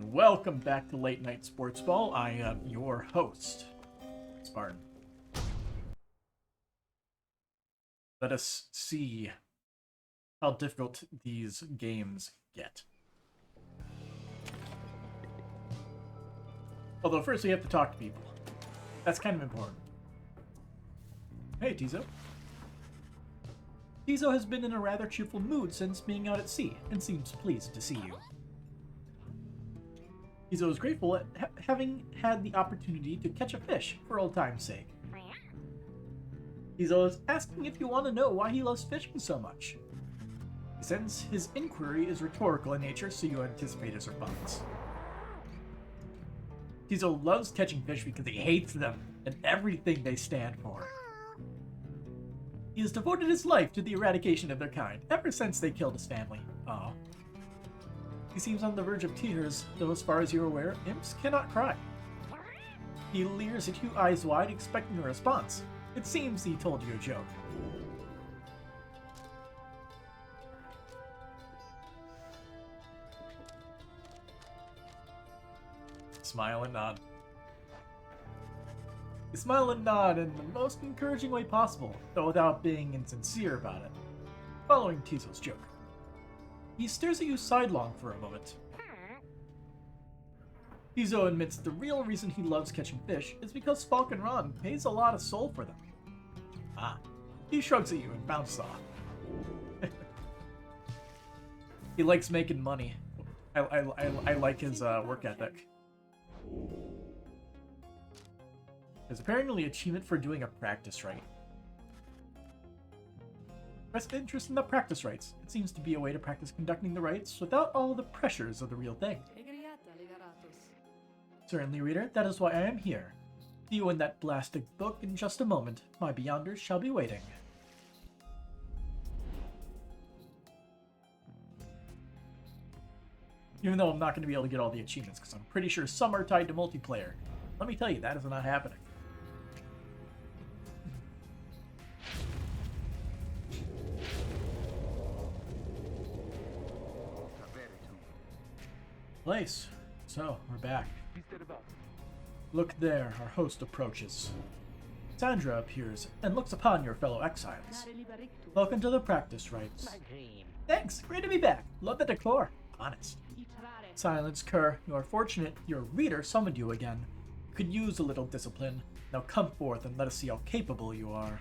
and welcome back to Late Night Sports Ball. I am your host, Spartan. Let us see how difficult these games get. Although first we have to talk to people. That's kind of important. Hey, Tizo. Tizo has been in a rather cheerful mood since being out at sea, and seems pleased to see you. Tizo is grateful at having had the opportunity to catch a fish for old time's sake. Tizo is asking if you want to know why he loves fishing so much. Since his inquiry is rhetorical in nature, so you anticipate his response. Tizo loves catching fish because he hates them and everything they stand for. He has devoted his life to the eradication of their kind, ever since they killed his family. Oh. He seems on the verge of tears, though as far as you're aware, imps cannot cry. He leers at you eyes wide, expecting a response. It seems he told you a joke. Smile and nod. You smile and nod in the most encouraging way possible, though without being insincere about it, following Tizo's joke. He stares at you sidelong for a moment. Tizo admits the real reason he loves catching fish is because Falcon Ron pays a lot of soul for them. Ah, he shrugs at you and bounces off. He likes making money. I like his work ethic. There's apparently an achievement for doing a practice rite. Express interest in the practice rites. It seems to be a way to practice conducting the rites without all the pressures of the real thing. Certainly, reader, that is why I am here. See you in that blasted book in just a moment. My beyonders shall be waiting. Even though I'm not going to be able to get all the achievements, because I'm pretty sure some are tied to multiplayer. Let me tell you, that is not happening. Place. So, we're back. Look there, our host approaches. Sandra appears and looks upon your fellow exiles. Welcome to the practice rites. Thanks, great to be back. Love the decor. Honest. Silence, Kerr. You are fortunate your reader summoned you again. You could use a little discipline. Now come forth and let us see how capable you are.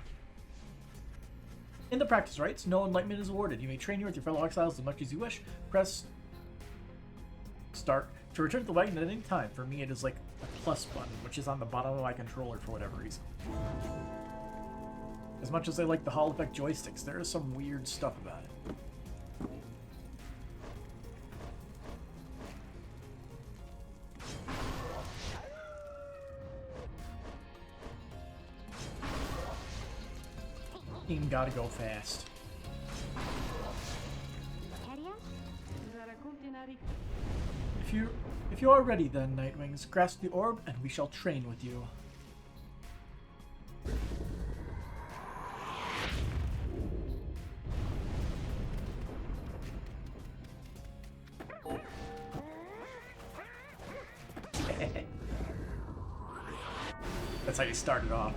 In the practice rites, no enlightenment is awarded. You may train here with your fellow exiles as much as you wish. Press start to return to the wagon at any time. For me, it is like a plus button, which is on the bottom of my controller for whatever reason. As much as I like the Hall Effect joysticks, there is some weird stuff about it. Team gotta go fast. If you are ready then, Nightwings, grasp the orb and we shall train with you. That's how you started off.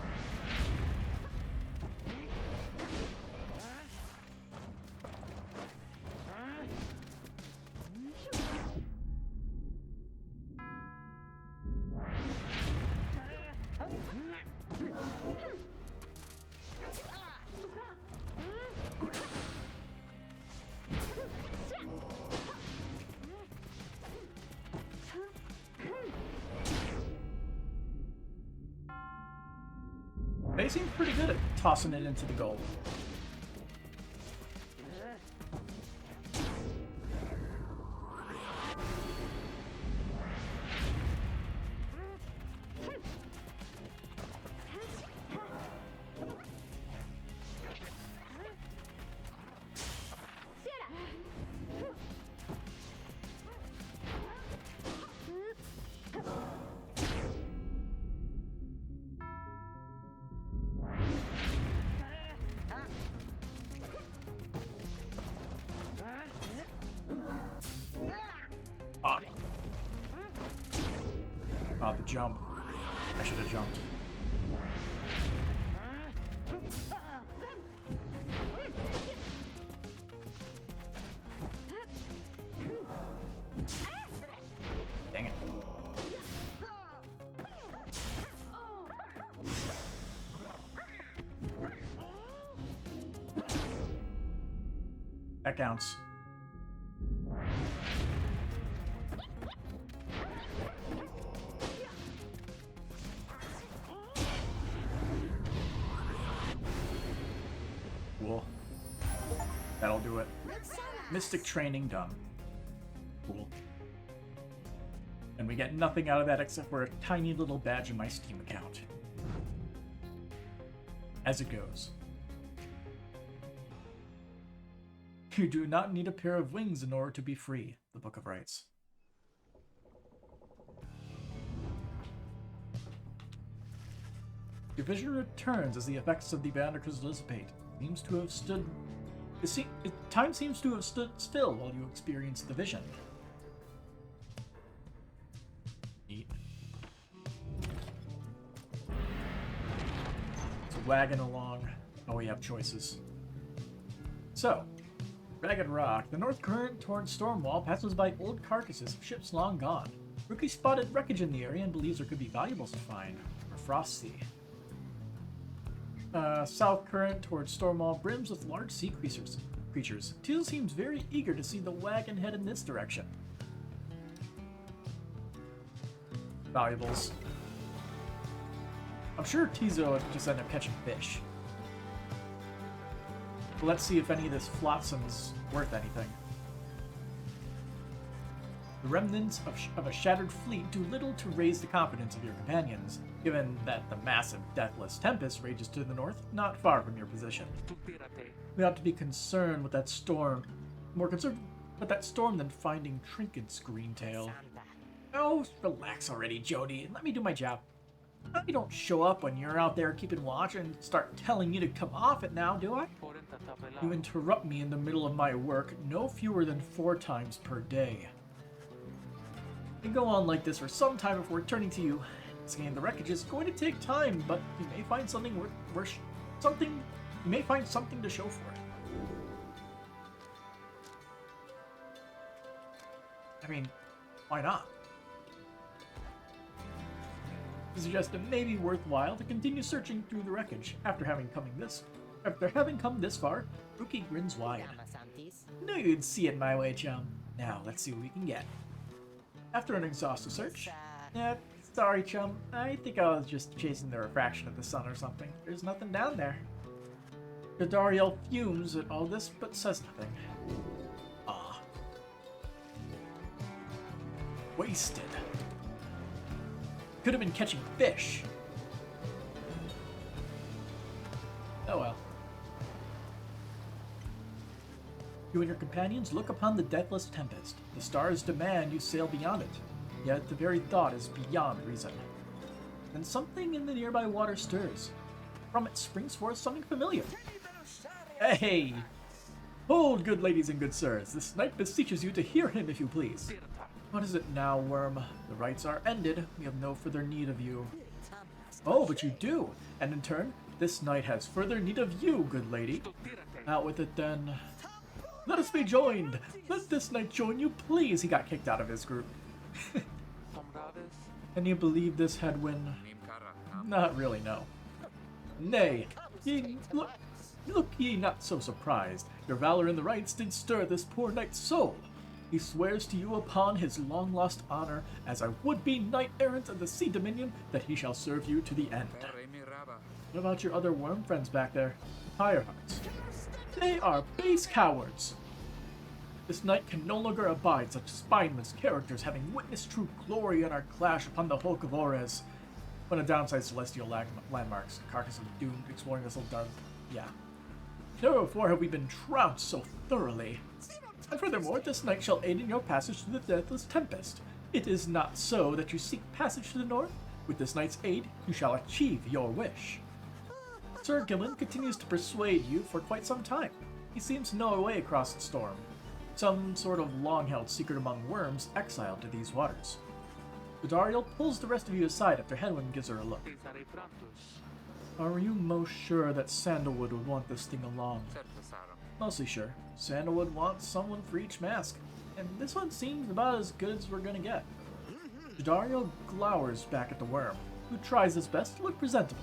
They seem pretty good at tossing it into the goal. Oh, the jump. I should have jumped. Dang it. That counts. Cool. That'll do it. Mystic training done. Cool. And we get nothing out of that except for a tiny little badge in my Steam account. As it goes. You do not need a pair of wings in order to be free, the Book of Rites. Your vision returns as the effects of the Vanderkers dissipate. Time seems to have stood still while you experience the vision. Neat. So wagging along. Oh, we have choices. So, Ragged Rock. The north current towards Stormwall passes by old carcasses of ships long gone. Rookie spotted wreckage in the area and believes there could be valuables to find. Or Frostsea. South current towards Stormwall brims with large sea creatures. Teal seems very eager to see the wagon head in this direction. Valuables. I'm sure Tizo would just end up catching fish. But let's see if any of this flotsam's worth anything. The remnants of a shattered fleet do little to raise the confidence of your companions, given that the massive deathless tempest rages to the north, not far from your position. We ought to be concerned with that storm, more concerned with that storm than finding trinkets, Greentail. Oh, relax already, Jody, and let me do my job. I don't show up when you're out there keeping watch and start telling you to come off it now, do I? You interrupt me in the middle of my work no fewer than 4 times per day. We go on like this for some time before returning to you. Scanning the wreckage is going to take time, but you may find something you may find something to show for it. I mean, why not? I suggest it may be worthwhile to continue searching through the wreckage. After having come this far, Rookie grins wide. Knew you'd see it my way, chum. Now, let's see what we can get. After an exhaustive search, sorry, chum. I think I was just chasing the refraction of the sun or something. There's nothing down there. Gadariel fumes at all this, but says nothing. Ah. Wasted. Could have been catching fish. Oh well. You and your companions look upon the deathless tempest. The stars demand you sail beyond it, yet the very thought is beyond reason. Then something in the nearby water stirs. From it springs forth something familiar. Hey! Hold, good ladies and good sirs. This knight beseeches you to hear him, if you please. What is it now, Worm? The rites are ended. We have no further need of you. Oh, but you do. And in turn, this knight has further need of you, good lady. Out with it, then. Let us be joined! Let this knight join you, please! He got kicked out of his group. Can you believe this headwind? Not really, no. Nay, look ye not so surprised. Your valor in the rites did stir this poor knight's soul. He swears to you upon his long-lost honor as a would-be knight-errant of the Sea Dominion that he shall serve you to the end. What about your other worm friends back there? Pyre hearts. They are base cowards! This knight can no longer abide such spineless characters, having witnessed true glory in our clash upon the Hulk of Ores. One of Downside's celestial landmarks, Carcass of Doom, exploring this little dark. Yeah. Never before have we been trounced so thoroughly. And furthermore, this knight shall aid in your passage through the deathless tempest. It is not so that you seek passage to the north. With this knight's aid, you shall achieve your wish. Sir Gillen continues to persuade you for quite some time. He seems to know a way across the storm. Some sort of long-held secret among worms exiled to these waters. Dariel pulls the rest of you aside after Hedwyn gives her a look. Are you most sure that Sandalwood would want this thing along? Mostly sure. Sandalwood wants someone for each mask, and this one seems about as good as we're gonna get. Dariel glowers back at the worm, who tries his best to look presentable.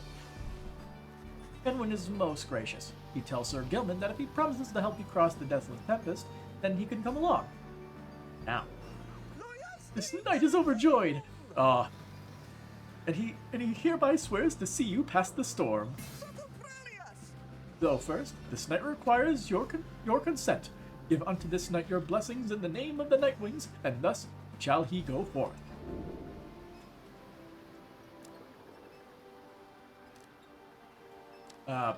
Hedwyn is most gracious. He tells Sir Gilman that if he promises to help you cross the Deathless Tempest, then he can come along. Now, this knight is overjoyed. And he hereby swears to see you past the storm. Though first, this knight requires your consent. Give unto this knight your blessings in the name of the Nightwings, and thus shall he go forth.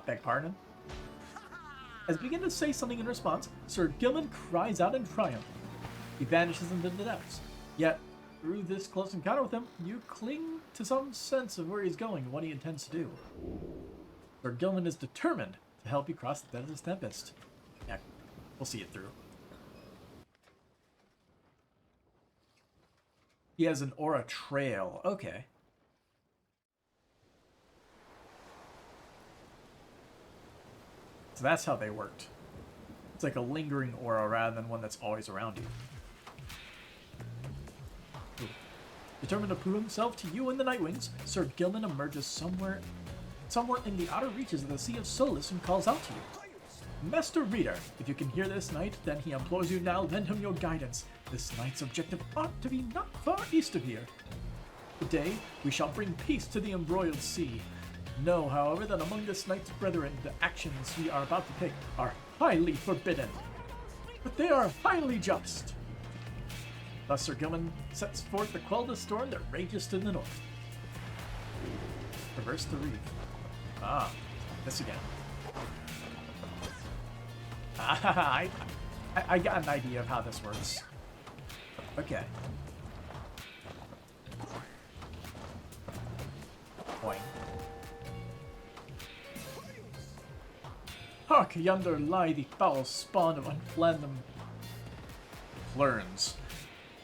Beg pardon? As we begin to say something in response, Sir Gilman cries out in triumph. He vanishes into the depths. Yet, through this close encounter with him, you cling to some sense of where he's going and what he intends to do. Sir Gilman is determined to help you cross the Deathless Tempest. Yeah, we'll see it through. He has an aura trail. Okay. So that's how they worked. It's like a lingering aura rather than one that's always around you. Ooh. Determined to prove himself to you and the Nightwings, Sir Gilman emerges somewhere in the outer reaches of the Sea of Solace and calls out to you. Master Reader, if you can hear this knight, then he implores you now lend him your guidance. This knight's objective ought to be not far east of here. Today, we shall bring peace to the embroiled sea. Know, however, that among this knight's brethren, the actions we are about to take are highly forbidden. But they are highly just. Thus Sir Gilman sets forth to quell the storm that rages to the north. Traverse the reef. Ah, this again. I got an idea of how this works. Okay. Boing. Hark, yonder lie the foul spawn of unplandum plurns,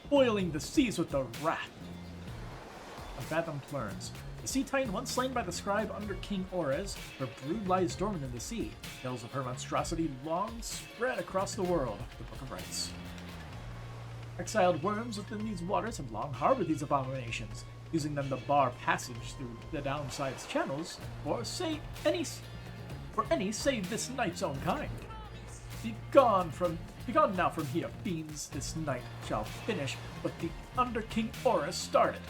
boiling the seas with the wrath of Fathom plurns. The sea titan once slain by the scribe under King Ores, her brood lies dormant in the sea. Tales of her monstrosity long spread across the world, the Book of Rites. Exiled worms within these waters have long harbored these abominations, using them to bar passage through the downside's channels, or for any save this knight's own kind. Begone now from here, fiends. This night shall finish what the Under King Ores started.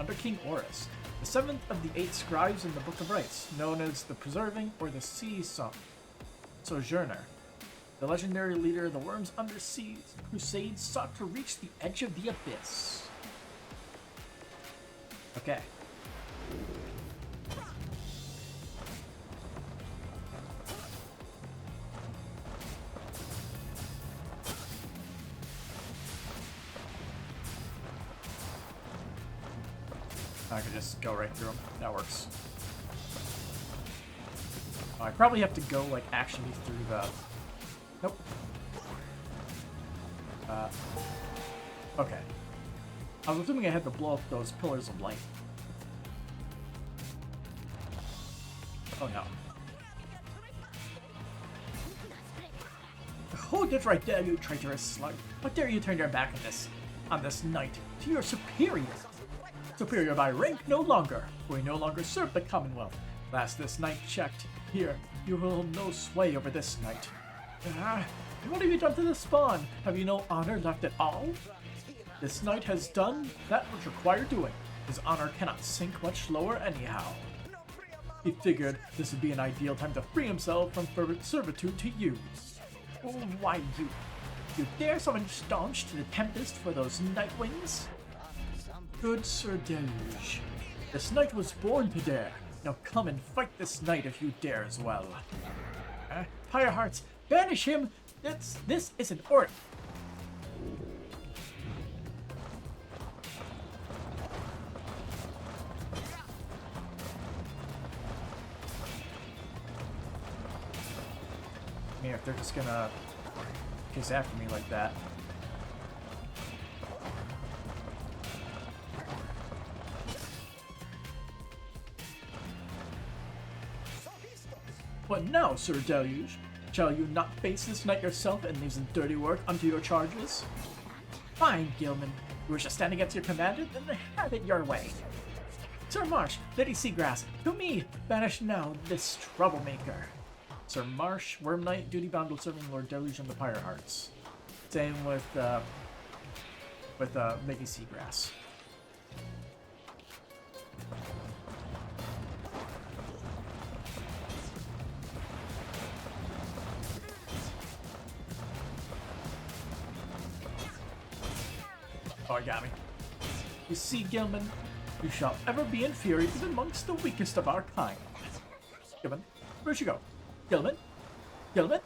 Under King Ores, the seventh of the 8 scribes in the Book of Rites, known as the Preserving or the Sea Sojourner. The legendary leader of the Worm's Undersea Crusade sought to reach the edge of the abyss. Okay. I could just go right through them. That works. Oh, I probably have to go, like, actually through the... Nope. Okay. I was assuming I had to blow up those pillars of light. Oh no. Hold it right there, you traitorous slug. How dare you turn your back on this knight, to your superior? Superior by rank no longer, for we no longer serve the Commonwealth. Last this knight checked, here, you will hold no sway over this knight. What have you done to the spawn? Have you no honor left at all? This knight has done that which required doing. His honor cannot sink much lower anyhow. He figured this would be an ideal time to free himself from servitude to you. Oh, why you dare summon staunch to the Tempest for those Nightwings? Good Sir Deluge, this knight was born to dare. Now come and fight this knight if you dare as well. Pyre Hearts, banish him! This is an order. I mean, if they're just gonna chase after me like that. What now, Sir Deluge? Shall you not face this knight yourself and leave some dirty work unto your charges? Fine, Gilman. You wish to stand against your commander? Then have it your way. Sir Marsh, Lady Seagrass, to me, banish now this troublemaker. Sir Marsh, Worm Knight, duty bound to serving Lord Deluge and the Pyre Hearts. Same with Lady Seagrass. Oh, I got me. You see, Gilman, you shall ever be inferior even amongst the weakest of our kind. Gilman, where'd you go? Gilman? Gilman?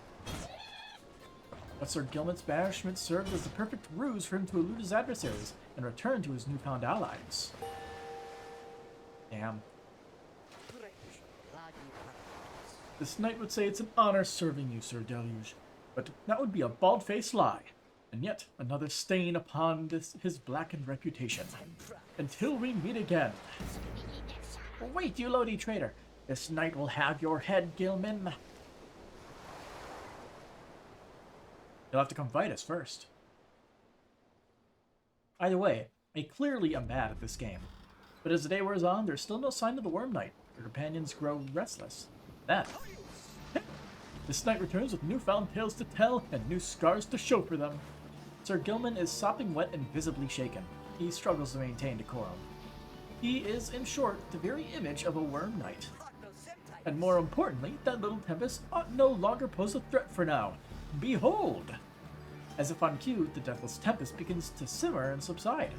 But Sir Gilman's banishment served as the perfect ruse for him to elude his adversaries and return to his newfound allies. Damn. This knight would say it's an honor serving you, Sir Deluge, but that would be a bald-faced lie, and yet another stain upon his blackened reputation. Until we meet again. Wait, you lowly traitor! This knight will have your head, Gilman. You'll have to come fight us first. Either way, I clearly am bad at this game. But as the day wears on, there's still no sign of the Worm Knight. Your companions grow restless. Then, this knight returns with newfound tales to tell and new scars to show for them. Sir Gilman is sopping wet and visibly shaken. He struggles to maintain decorum. He is, in short, the very image of a Worm Knight. And more importantly, that little tempest ought no longer pose a threat for now. Behold! As if on cue, the deathless tempest begins to simmer and subside.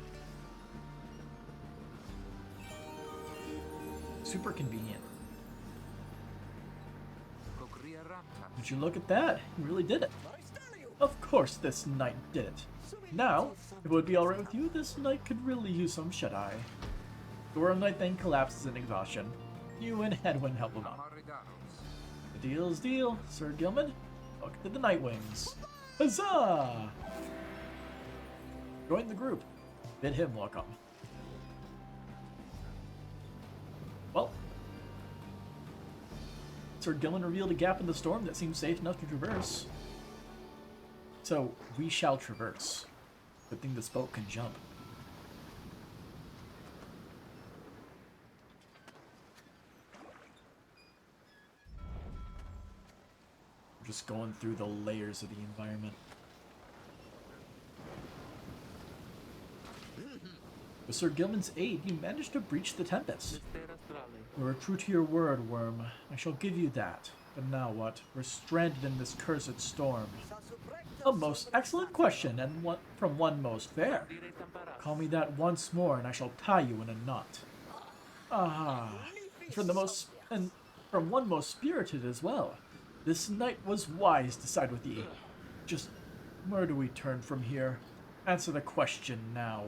Super convenient. Would you look at that? He really did it. Of course this knight did it. Now, if it would be alright with you, this knight could really use some shut-eye. The Worm Knight then collapses in exhaustion. You and Hedwyn help him out. The deal's deal, Sir Gilman. Look to the Night Wings. Huzzah! Join the group. Bid him welcome. Well, Sir Gilman revealed a gap in the storm that seems safe enough to traverse. So, we shall traverse. Good thing this boat can jump. We're just going through the layers of the environment. With Sir Gilman's aid, you managed to breach the tempest. You were true to your word, Worm. I shall give you that. But now what? We're stranded in this cursed storm. A most excellent question, and from one most fair. Call me that once more, and I shall tie you in a knot. Ah, from one most spirited as well. This knight was wise to side with ye. Just where do we turn from here? Answer the question now.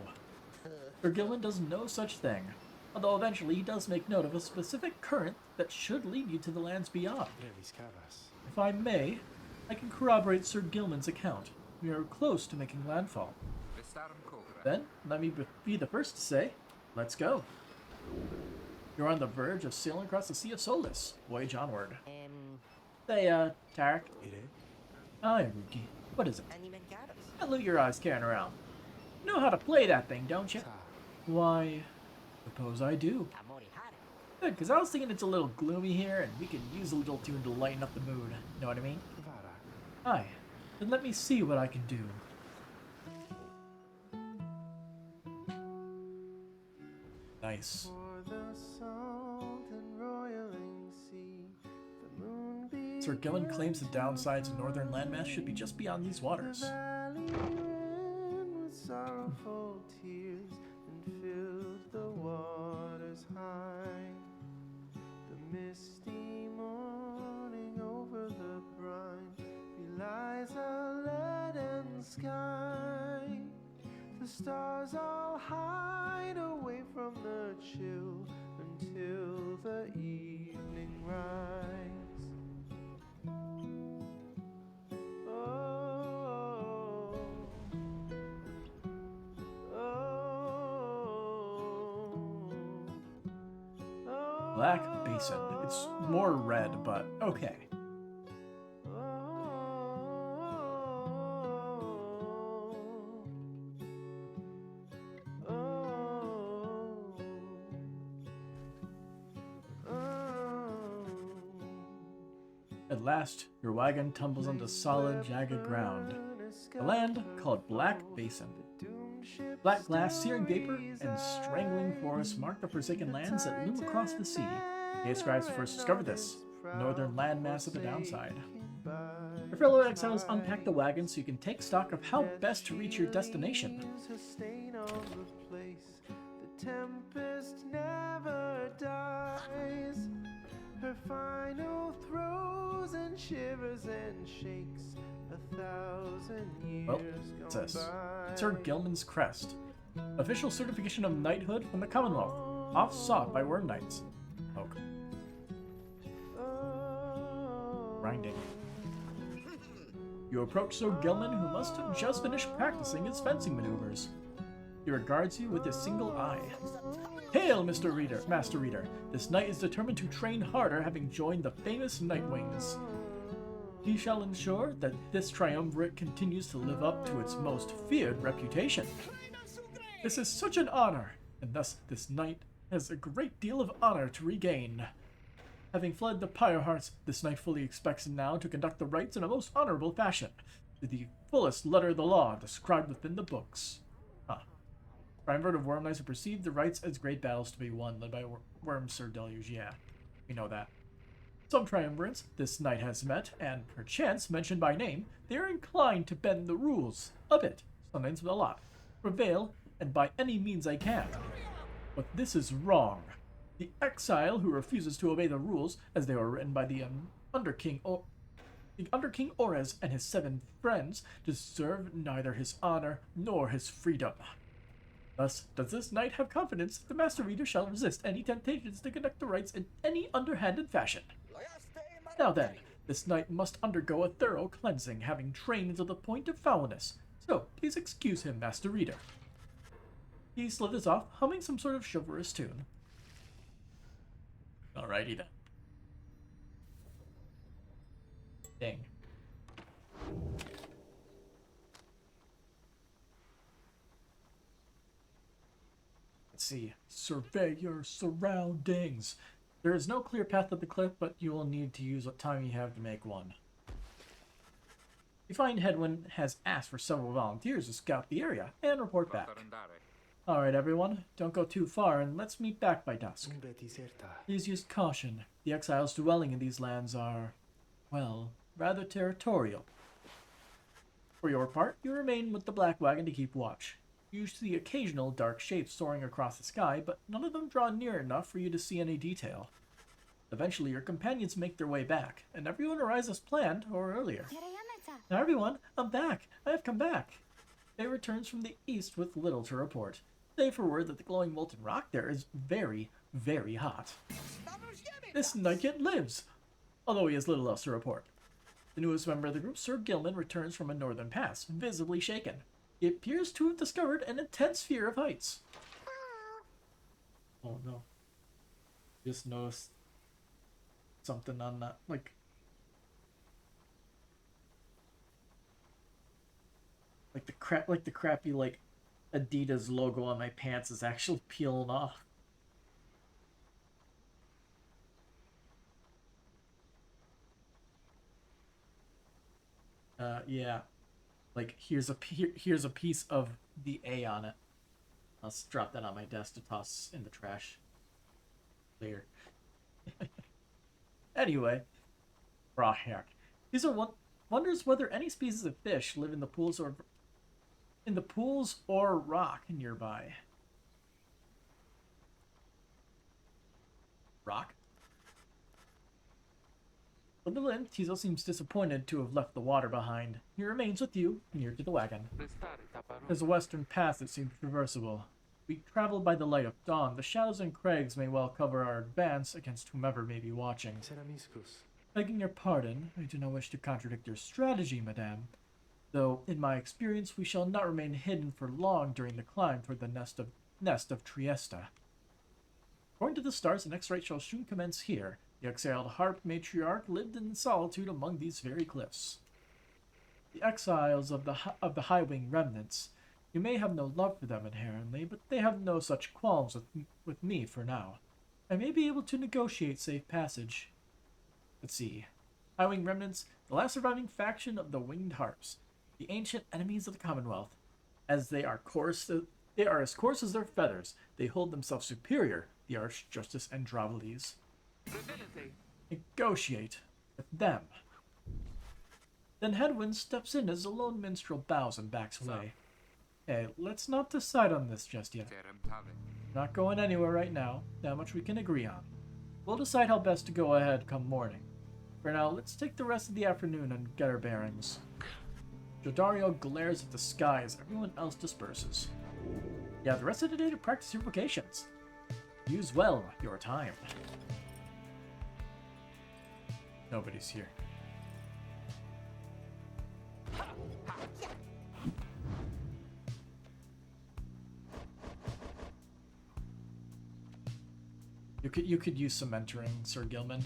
Sir Gilman does no such thing, although eventually he does make note of a specific current that should lead you to the lands beyond. If I may, I can corroborate Sir Gilman's account. We are close to making landfall. Then, let me be the first to say, let's go. You're on the verge of sailing across the Sea of Solus. Voyage onward. Say, Tarek. Hi, Ruki. What is it? What loot your eyes carrying around? You know how to play that thing, don't you? Why, suppose I do. Good, because I was thinking it's a little gloomy here, and we could use a little tune to lighten up the mood. Know what I mean? Aye. Then let me see what I can do. Nice. Sir Gilman claims the downside to northern landmass should be just beyond these waters. Sorrowful tears and filled the waters high. The misty morning over the brine belies a leaden sky. The stars all hide away from the chill until the evening rise. Black Basin. It's more red, but okay. At last, your wagon tumbles onto solid, jagged ground. The land, called Black Basin. Black glass, searing vapor, and strangling forests mark the forsaken lands that loom across the sea. The scribes first discovered this, the northern landmass of the downside. Your fellow exiles unpack the wagon so you can take stock of how best to reach your destination. The tempest never dies. Her final throes and shivers and shakes 1,000 years Well, what's this? Sir Gilman's crest. Official certification of knighthood from the Commonwealth. Oft sought by worm knights. Poke. Grinding. You approach Sir Gilman, who must have just finished practicing his fencing maneuvers. He regards you with a single eye. Hail, Master Reader. This knight is determined to train harder, having joined the famous Nightwings. He shall ensure that this triumvirate continues to live up to its most feared reputation. This is such an honor, and thus this knight has a great deal of honor to regain. Having fled the Pyre hearts, this knight fully expects now to conduct the rites in a most honorable fashion, to the fullest letter of the law described within the books. Triumvirate of Worm Knights who perceive the rites as great battles to be won, led by Worm Sir Deluge. Yeah, we know that. Some triumvirates this knight has met, and perchance mentioned by name, they are inclined to bend the rules a bit, sometimes a lot, prevail, and by any means I can. But this is wrong. The exile who refuses to obey the rules, as they were written by the Underking Orez and his 7 friends, deserve neither his honor nor his freedom. Thus, does this knight have confidence that the Master Reader shall resist any temptations to conduct the rites in any underhanded fashion? Now then, this knight must undergo a thorough cleansing, having trained to the point of foulness. So, please excuse him, Master Reader. He slithers off, humming some sort of chivalrous tune. Alrighty then. Dang. Let's see. Survey your surroundings. There is no clear path up the cliff, but you will need to use what time you have to make one. You find Hedwin has asked for several volunteers to scout the area and report back. Alright everyone, don't go too far and let's meet back by dusk. Please use caution. The exiles dwelling in these lands are, well, rather territorial. For your part, you remain with the Black Wagon to keep watch. You see occasional dark shapes soaring across the sky, but none of them draw near enough for you to see any detail. Eventually, your companions make their way back, and everyone arrives as planned, or earlier. Now everyone, I'm back! I have come back! They returns from the east with little to report, save for word that the glowing molten rock there is very, very hot. This knight yet lives, although he has little else to report. The newest member of the group, Sir Gilman, returns from a northern pass, visibly shaken. He appears to have discovered an intense fear of heights. Oh no. Just noticed something on that, like the crappy Adidas logo on my pants is actually peeling off. Yeah. Like, here's a piece of the A on it. I'll drop that on my desk to toss in the trash later. Anyway, raw heck. These are wonders whether any species of fish live in the pools or rock nearby. Rock? A little in, Tizo seems disappointed to have left the water behind. He remains with you, near to the wagon. There's a western path that seems traversable. We travel by the light of dawn. The shadows and crags may well cover our advance against whomever may be watching. Begging your pardon, I do not wish to contradict your strategy, madame. Though, in my experience, we shall not remain hidden for long during the climb toward the nest of Trieste. According to the stars, the next rite shall soon commence here. The exiled harp matriarch lived in solitude among these very cliffs. The exiles of the high-wing remnants. You may have no love for them inherently, but they have no such qualms with me for now. I may be able to negotiate safe passage. Let's see. High-wing remnants, the last surviving faction of the Winged Harps, the ancient enemies of the Commonwealth. As they are as coarse as their feathers, they hold themselves superior, the Archjustice Androveles. Negotiate with them. Then Headwind steps in as the lone minstrel bows and backs away. Hey, let's not decide on this just yet. Not going anywhere right now, that much we can agree on. We'll decide how best to go ahead come morning. For now, let's take the rest of the afternoon and get our bearings. Jodario glares at the sky as everyone else disperses. You have the rest of the day to practice your vocations. Use well your time. Nobody's here. You could use some mentoring, Sir Gilman.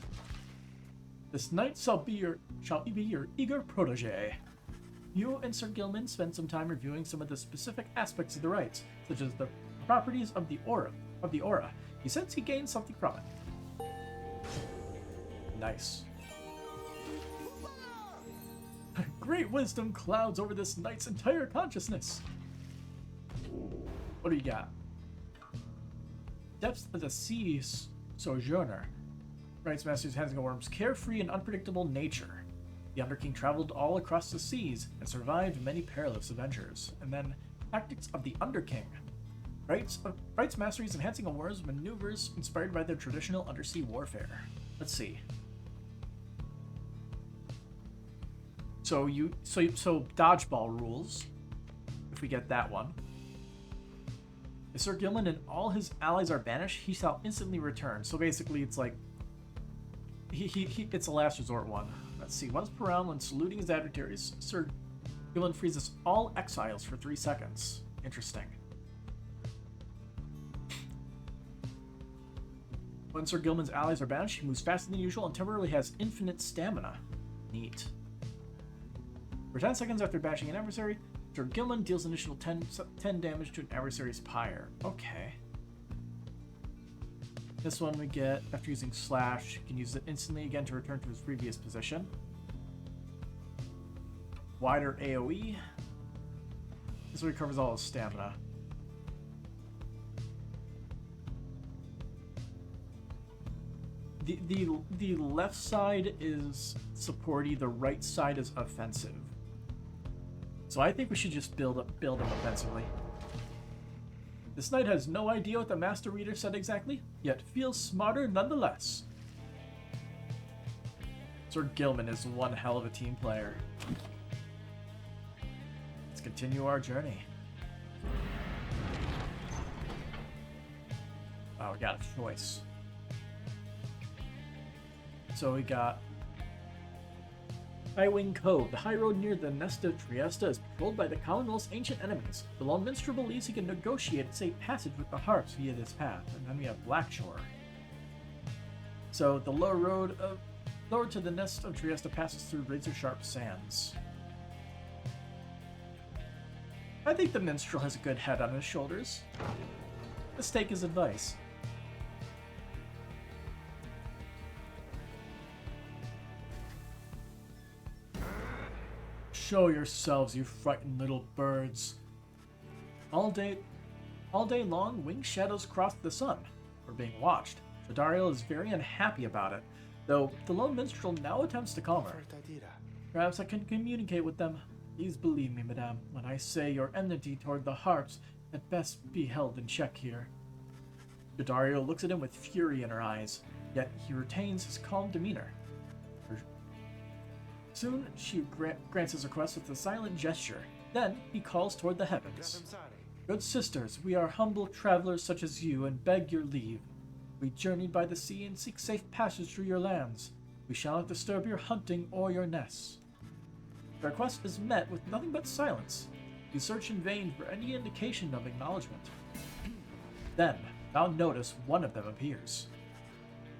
This knight shall be your eager protege. You and Sir Gilman spend some time reviewing some of the specific aspects of the rites, such as the properties of the aura. He says he gains something from it. Nice. Great wisdom clouds over this knight's entire consciousness. What do you got? Depths of the Sea Sojourner. Rites Masters Worm's carefree and unpredictable nature. The Underking traveled all across the seas and survived many perilous adventures. And then, Tactics of the Underking. Rites Masteries enhancing a war's maneuvers inspired by their traditional undersea warfare. Let's see. So dodgeball rules. If we get that one. If Sir Gilman and all his allies are banished, he shall instantly return. So basically, it's like it's a last resort one. Let's see. Once per round, when saluting his adversaries, Sir Gilman freezes all exiles for 3 seconds. Interesting. When Sir Gilman's allies are banished, he moves faster than usual and temporarily has infinite stamina. Neat. For 10 seconds after bashing an adversary, Sir Gilman deals an additional 10 damage to an adversary's pyre. Okay. This one we get after using Slash. He can use it instantly again to return to his previous position. Wider AoE. This recovers all his stamina. The left side is supporty, the right side is offensive. So I think we should just build him offensively. This knight has no idea what the Master Reader said exactly, yet feels smarter nonetheless. Sir Gilman is one hell of a team player. Let's continue our journey. Oh, we got a choice. So we got Highwing Cove. The high road near the Nesta Triesta is patrolled by the Commonwealth's ancient enemies. The lone minstrel believes he can negotiate a safe passage with the harps via this path. And then we have Blackshore. So the lower road lower to the Nest of Triesta passes through razor-sharp sands. I think the minstrel has a good head on his shoulders. Let's take his advice. Show yourselves, you frightened little birds. All day long, winged shadows cross the sun. We're being watched. Jodario is very unhappy about it, though the lone minstrel now attempts to calm her. Perhaps I can communicate with them. Please believe me, madame, when I say your enmity toward the harps had best be held in check here. Jodario looks at him with fury in her eyes, yet he retains his calm demeanor. Soon, she grants his request with a silent gesture. Then, he calls toward the heavens. Good sisters, we are humble travelers such as you, and beg your leave. We journeyed by the sea and seek safe passage through your lands. We shall not disturb your hunting or your nests. The request is met with nothing but silence. You search in vain for any indication of acknowledgement. Then, without notice, one of them appears.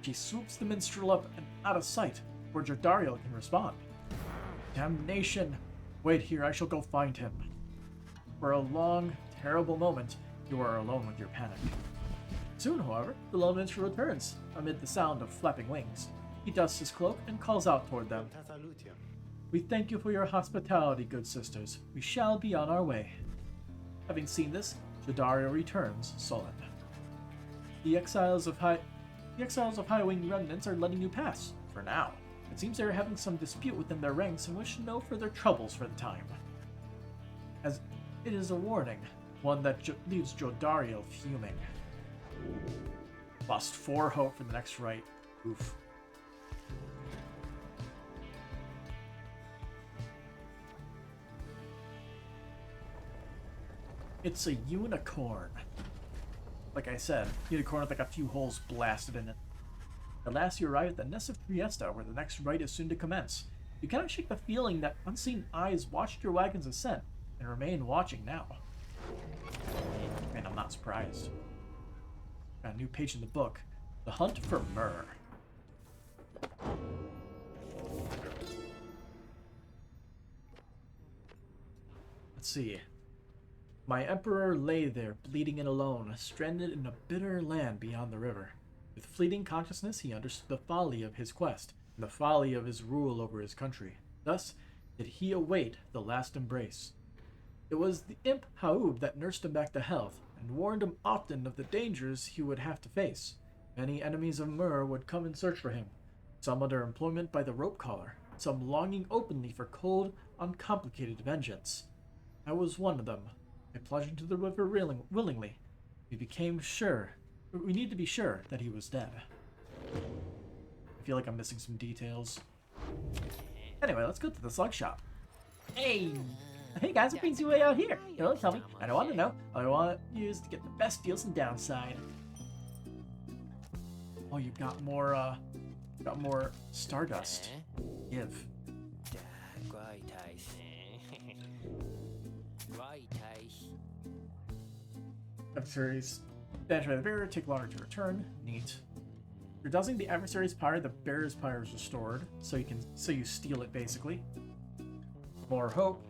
She swoops the minstrel up and out of sight, where Jodario can respond. Damnation! Wait here, I shall go find him. For a long, terrible moment, you are alone with your panic. Soon, however, the lone minstrel returns, amid the sound of flapping wings. He dusts his cloak and calls out toward them. We thank you for your hospitality, good sisters. We shall be on our way. Having seen this, Jadario returns, sullen. The exiles of High Wing remnants are letting you pass, for now. It seems they are having some dispute within their ranks and wish no further troubles for the time. As it is a warning, one that leaves Jadario fuming. Lost 4 hope for the next right. Oof. It's a unicorn. Like I said, unicorn with like a few holes blasted in it. At last you arrive at the nest of Triesta, where the next rite is soon to commence. You cannot shake the feeling that unseen eyes watched your wagon's ascent, and remain watching now. And I'm not surprised. Got a new page in the book. The Hunt for Myrrh. Let's see. My emperor lay there, bleeding and alone, stranded in a bitter land beyond the river. With fleeting consciousness, he understood the folly of his quest, and the folly of his rule over his country. Thus did he await the last embrace. It was the imp Haub that nursed him back to health, and warned him often of the dangers he would have to face. Many enemies of Myrrh would come in search for him, some under employment by the rope collar, some longing openly for cold, uncomplicated vengeance. I was one of them. I plunged into the river willingly. We need to be sure that he was dead. I feel like I'm missing some details. Anyway, let's go to the slug shop. Hey guys, what brings you way out here? Don't tell me. I don't want to know. All I want to use to get the best deals and downside. Oh, you've got more stardust. Give. Adversaries banished by the bearer take longer to return. Neat. You're dusting the adversary's pyre. The bearer's pyre is restored, so you steal it basically. More hope.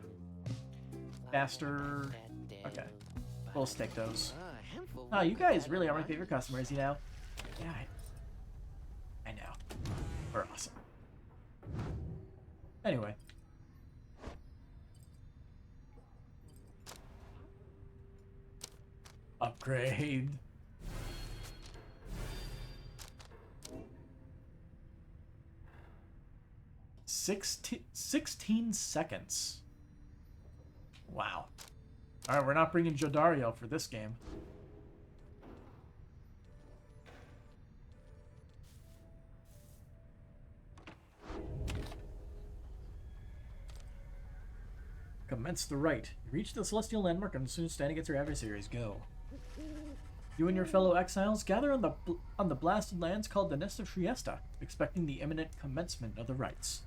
Faster. Okay, we'll stick those. You guys really are my favorite customers, you know. Yeah, I know. We're awesome. Anyway. Upgrade. 16 seconds. Wow. Alright, we're not bringing Jadario for this game. Commence the rite. You reach the celestial landmark and soon stand against your adversaries. Go. You and your fellow exiles gather on the blasted lands called the Nest of Triesta, expecting the imminent commencement of the rites.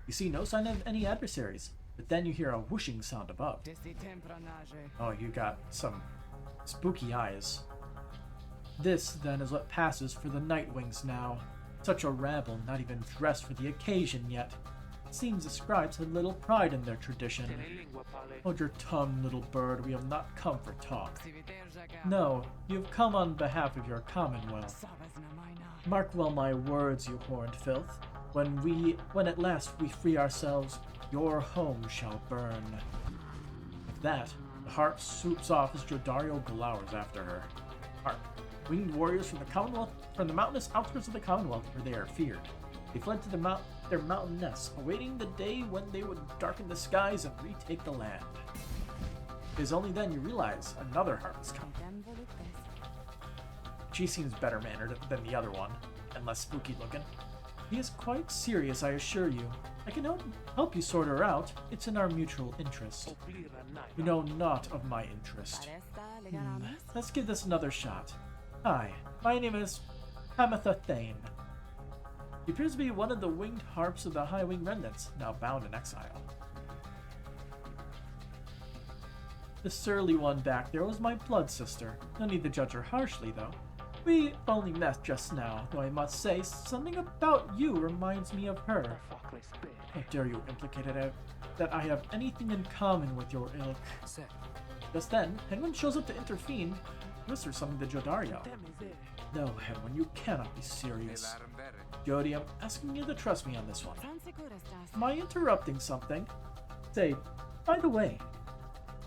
You see no sign of any adversaries, but then you hear a whooshing sound above. Oh, you got some spooky eyes. This, then, is what passes for the Nightwings now. Such a rabble, not even dressed for the occasion yet. It seems the scribes had little pride in their tradition. Hold your tongue, little bird, we have not come for talk. No, you have come on behalf of your commonwealth. Mark well my words, you horned filth. When at last we free ourselves, your home shall burn. With that, the harp swoops off as Jadario glowers after her. Harp, winged warriors from the mountainous outskirts of the Commonwealth, where they are feared. They fled to their mountain nests, awaiting the day when they would darken the skies and retake the land. It is only then you realize another harp is coming. She seems better mannered than the other one, and less spooky looking. He is quite serious, I assure you. I can help you sort her out. It's in our mutual interest. You know naught of my interest. Let's give this another shot. Hi, my name is Hamatha Thane. He appears to be one of the winged harps of the High Wing remnants, now bound in exile. The surly one back there was my blood sister. No need to judge her harshly, though. We only met just now, though I must say, something about you reminds me of her. How dare you implicate it that I have anything in common with your ilk? Just then, Penguin shows up to intervene whisper something to Jodario. No, Hedwin, you cannot be serious. Jody, I'm asking you to trust me on this one. Am I interrupting something? Say, by the way,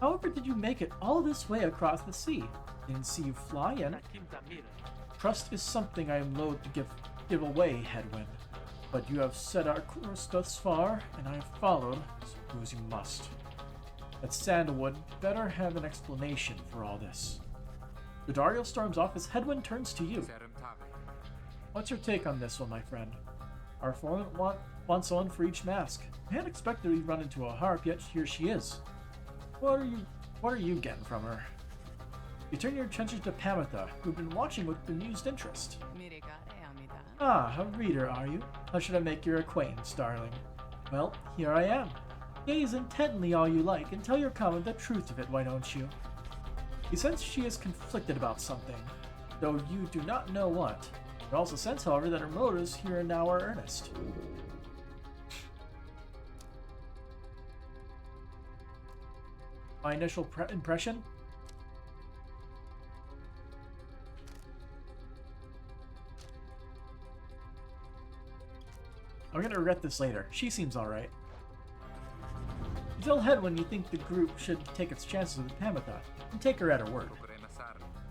however did you make it all this way across the sea? Didn't see you fly in. Trust is something I am loath to give away, Hedwin. But you have set our course thus far, and I have followed, suppose you must. That Sandalwood better have an explanation for all this. Jodario storms off as Hedwin turns to you. What's your take on this one, my friend? Our foreman wants one for each mask. I hadn't expected we'd run into a harp, yet here she is. What are you getting from her? You turn your attention to Pamitha, who've been watching with bemused interest. Ah, a reader, are you? How should I make your acquaintance, darling? Well, here I am. Gaze intently all you like, and tell your comment the truth of it, why don't you? You sense she is conflicted about something, though you do not know what. You also sense, however, that her motives here and now are earnest. My initial impression? I'm gonna regret this later. She seems alright. You tell Hedwin you think the group should take its chances with Pamitha, and take her at her word.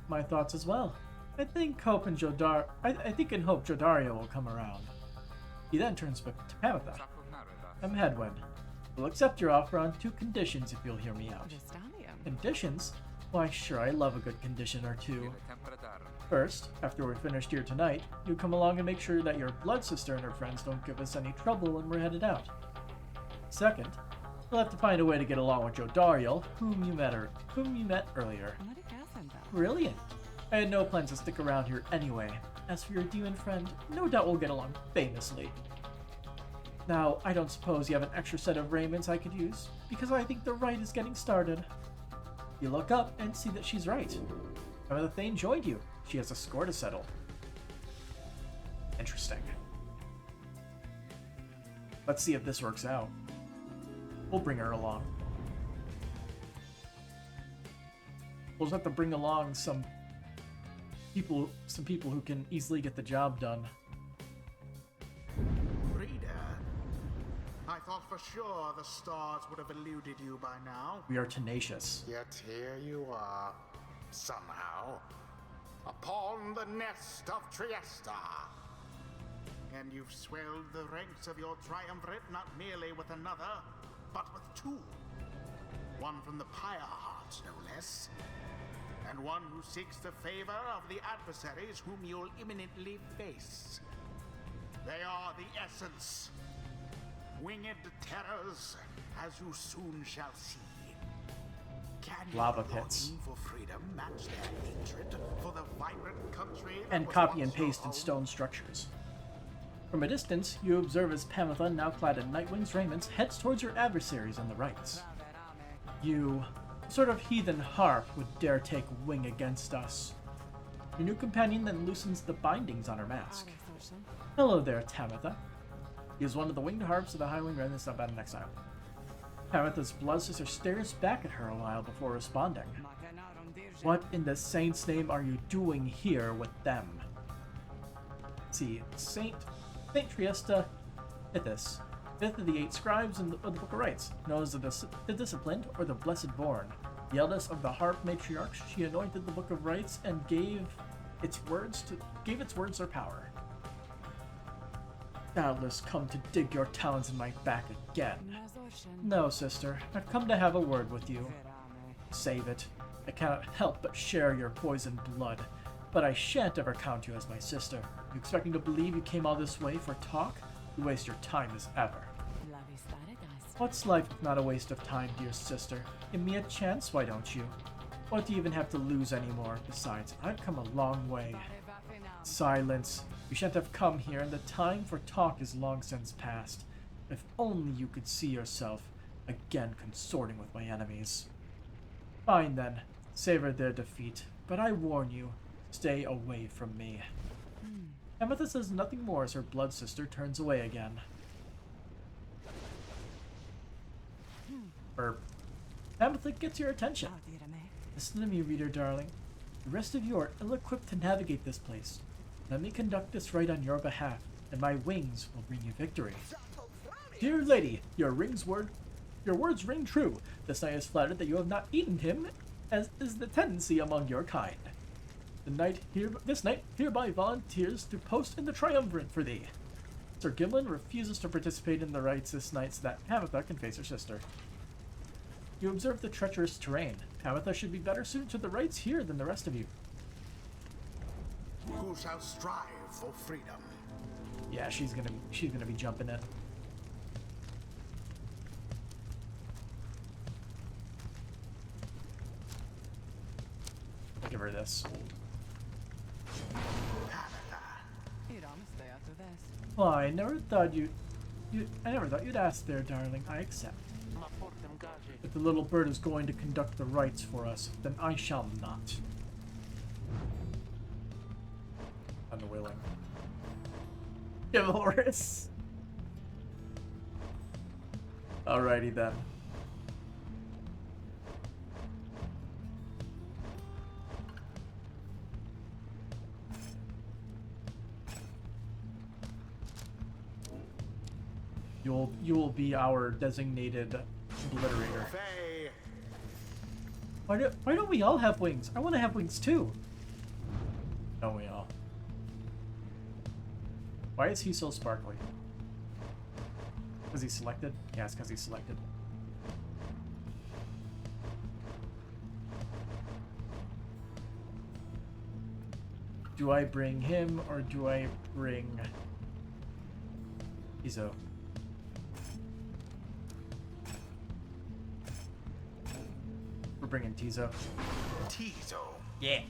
My thoughts as well. I think and hope Jodario will come around. He then turns to Pamitha. I'm Hedwin. We'll accept your offer on 2 conditions if you'll hear me out. Conditions? Why sure, I love a good condition or two. First, after we're finished here tonight, you come along and make sure that your blood sister and her friends don't give us any trouble when we're headed out. Second, we'll have to find a way to get along with Jodario, whom you met earlier. Brilliant! I had no plans to stick around here anyway. As for your demon friend, no doubt we'll get along famously. Now, I don't suppose you have an extra set of raiments I could use, because I think the rite is getting started. You look up and see that she's right. Pamitha Thane joined you. She has a score to settle. Interesting. Let's see if this works out. We'll bring her along. We'll just have to bring along some people who can easily get the job done. Reader, I thought for sure the stars would have eluded you by now. We are tenacious. Yet here you are, somehow, upon the nest of Trieste. And you've swelled the ranks of your triumvirate not merely with another, but with 2. One from the Pyre hearts, no less. And one who seeks the favor of the adversaries whom you'll imminently face. They are the essence. Winged terrors, as you soon shall see. Can Lava pits. For freedom match their hatred for the vibrant country And copy and paste in stone structures. From a distance, you observe as Pamitha, now clad in Nightwing's raiments, heads towards your adversaries on the right. You, sort of heathen harp, would dare take wing against us. Your new companion then loosens the bindings on her mask. Hello there, Pamitha. He is one of the winged harps of the High Wing Remnants of Bad in Exile. Pamitha's blood sister stares back at her a while before responding. What in the saint's name are you doing here with them? See, Saint Trieste Ithis, 5th of the 8 scribes in the Book of Rites, known as the Disciplined or the Blessed Born. The eldest of the harp matriarchs, she anointed the Book of Rites and gave its words their power. Doubtless come to dig your talons in my back again. No, sister, I've come to have a word with you. Save it. I cannot help but share your poisoned blood, but I shan't ever count you as my sister. You expect me to believe you came all this way for talk? You waste your time as ever. What's life if not a waste of time, dear sister? Give me a chance, why don't you? What do you even have to lose anymore? Besides, I've come a long way. Silence. You shan't have come here, and the time for talk is long since past. If only you could see yourself again consorting with my enemies. Fine then, savor their defeat, but I warn you, stay away from me. Pamitha says nothing more as her blood sister turns away again. Pamitha gets your attention. Listen to me, reader darling. The rest of you are ill-equipped to navigate this place. Let me conduct this rite on your behalf, and my wings will bring you victory. Dear lady, your words ring true. This knight is flattered that you have not eaten him, as is the tendency among your kind. This knight hereby volunteers to post in the triumvirate for thee. Sir Gimlin refuses to participate in the rites this night so that Pamitha can face her sister. You observe the treacherous terrain. Pamitha should be better suited to the rites here than the rest of you. Who shall strive for freedom? Yeah, she's gonna be jumping it. I'll give her this. Well, I never thought you'd ask there, darling. I accept. If the little bird is going to conduct the rites for us, then I shall not. Unwilling. Chivalrous. Alrighty then. You will be our designated obliterator. Faye. Why don't we all have wings? I want to have wings too. Don't we all? Why is he so sparkly? Was he selected? Yes, because he's selected. Do I bring him or do I bring Izo? We're bringing Tizo. Tizo. Yeah.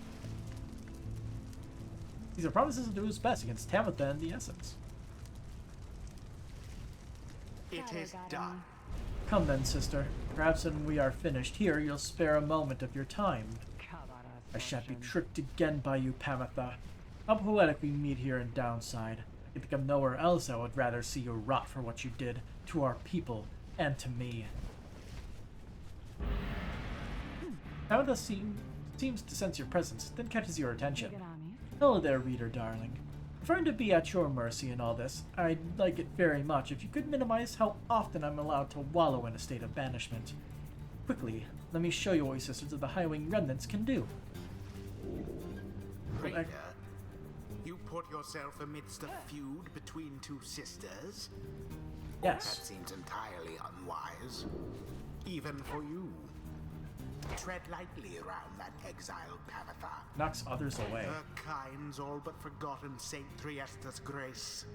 Tizo promises to do his best against Tamitha and the Essence. It is done. Come then, sister. Perhaps when we are finished here, you'll spare a moment of your time. I shan't be tricked again by you, Pamitha. How poetic we meet here in Downside. I think of nowhere else I would rather see you rot for what you did to our people and to me. Pamitha seems to sense your presence, then catches your attention. Hello there, reader darling. Preferring to be at your mercy in all this, I'd like it very much if you could minimize how often I'm allowed to wallow in a state of banishment. Quickly, let me show you what we Sisters of the Highwing Remnants can do. Reader, you put yourself amidst a feud between two sisters? Yes. That seems entirely unwise. Even for you. Tread lightly around that exiled Pamitha. Knocks others away. Her kind's all but forgotten Saint Triesta's grace.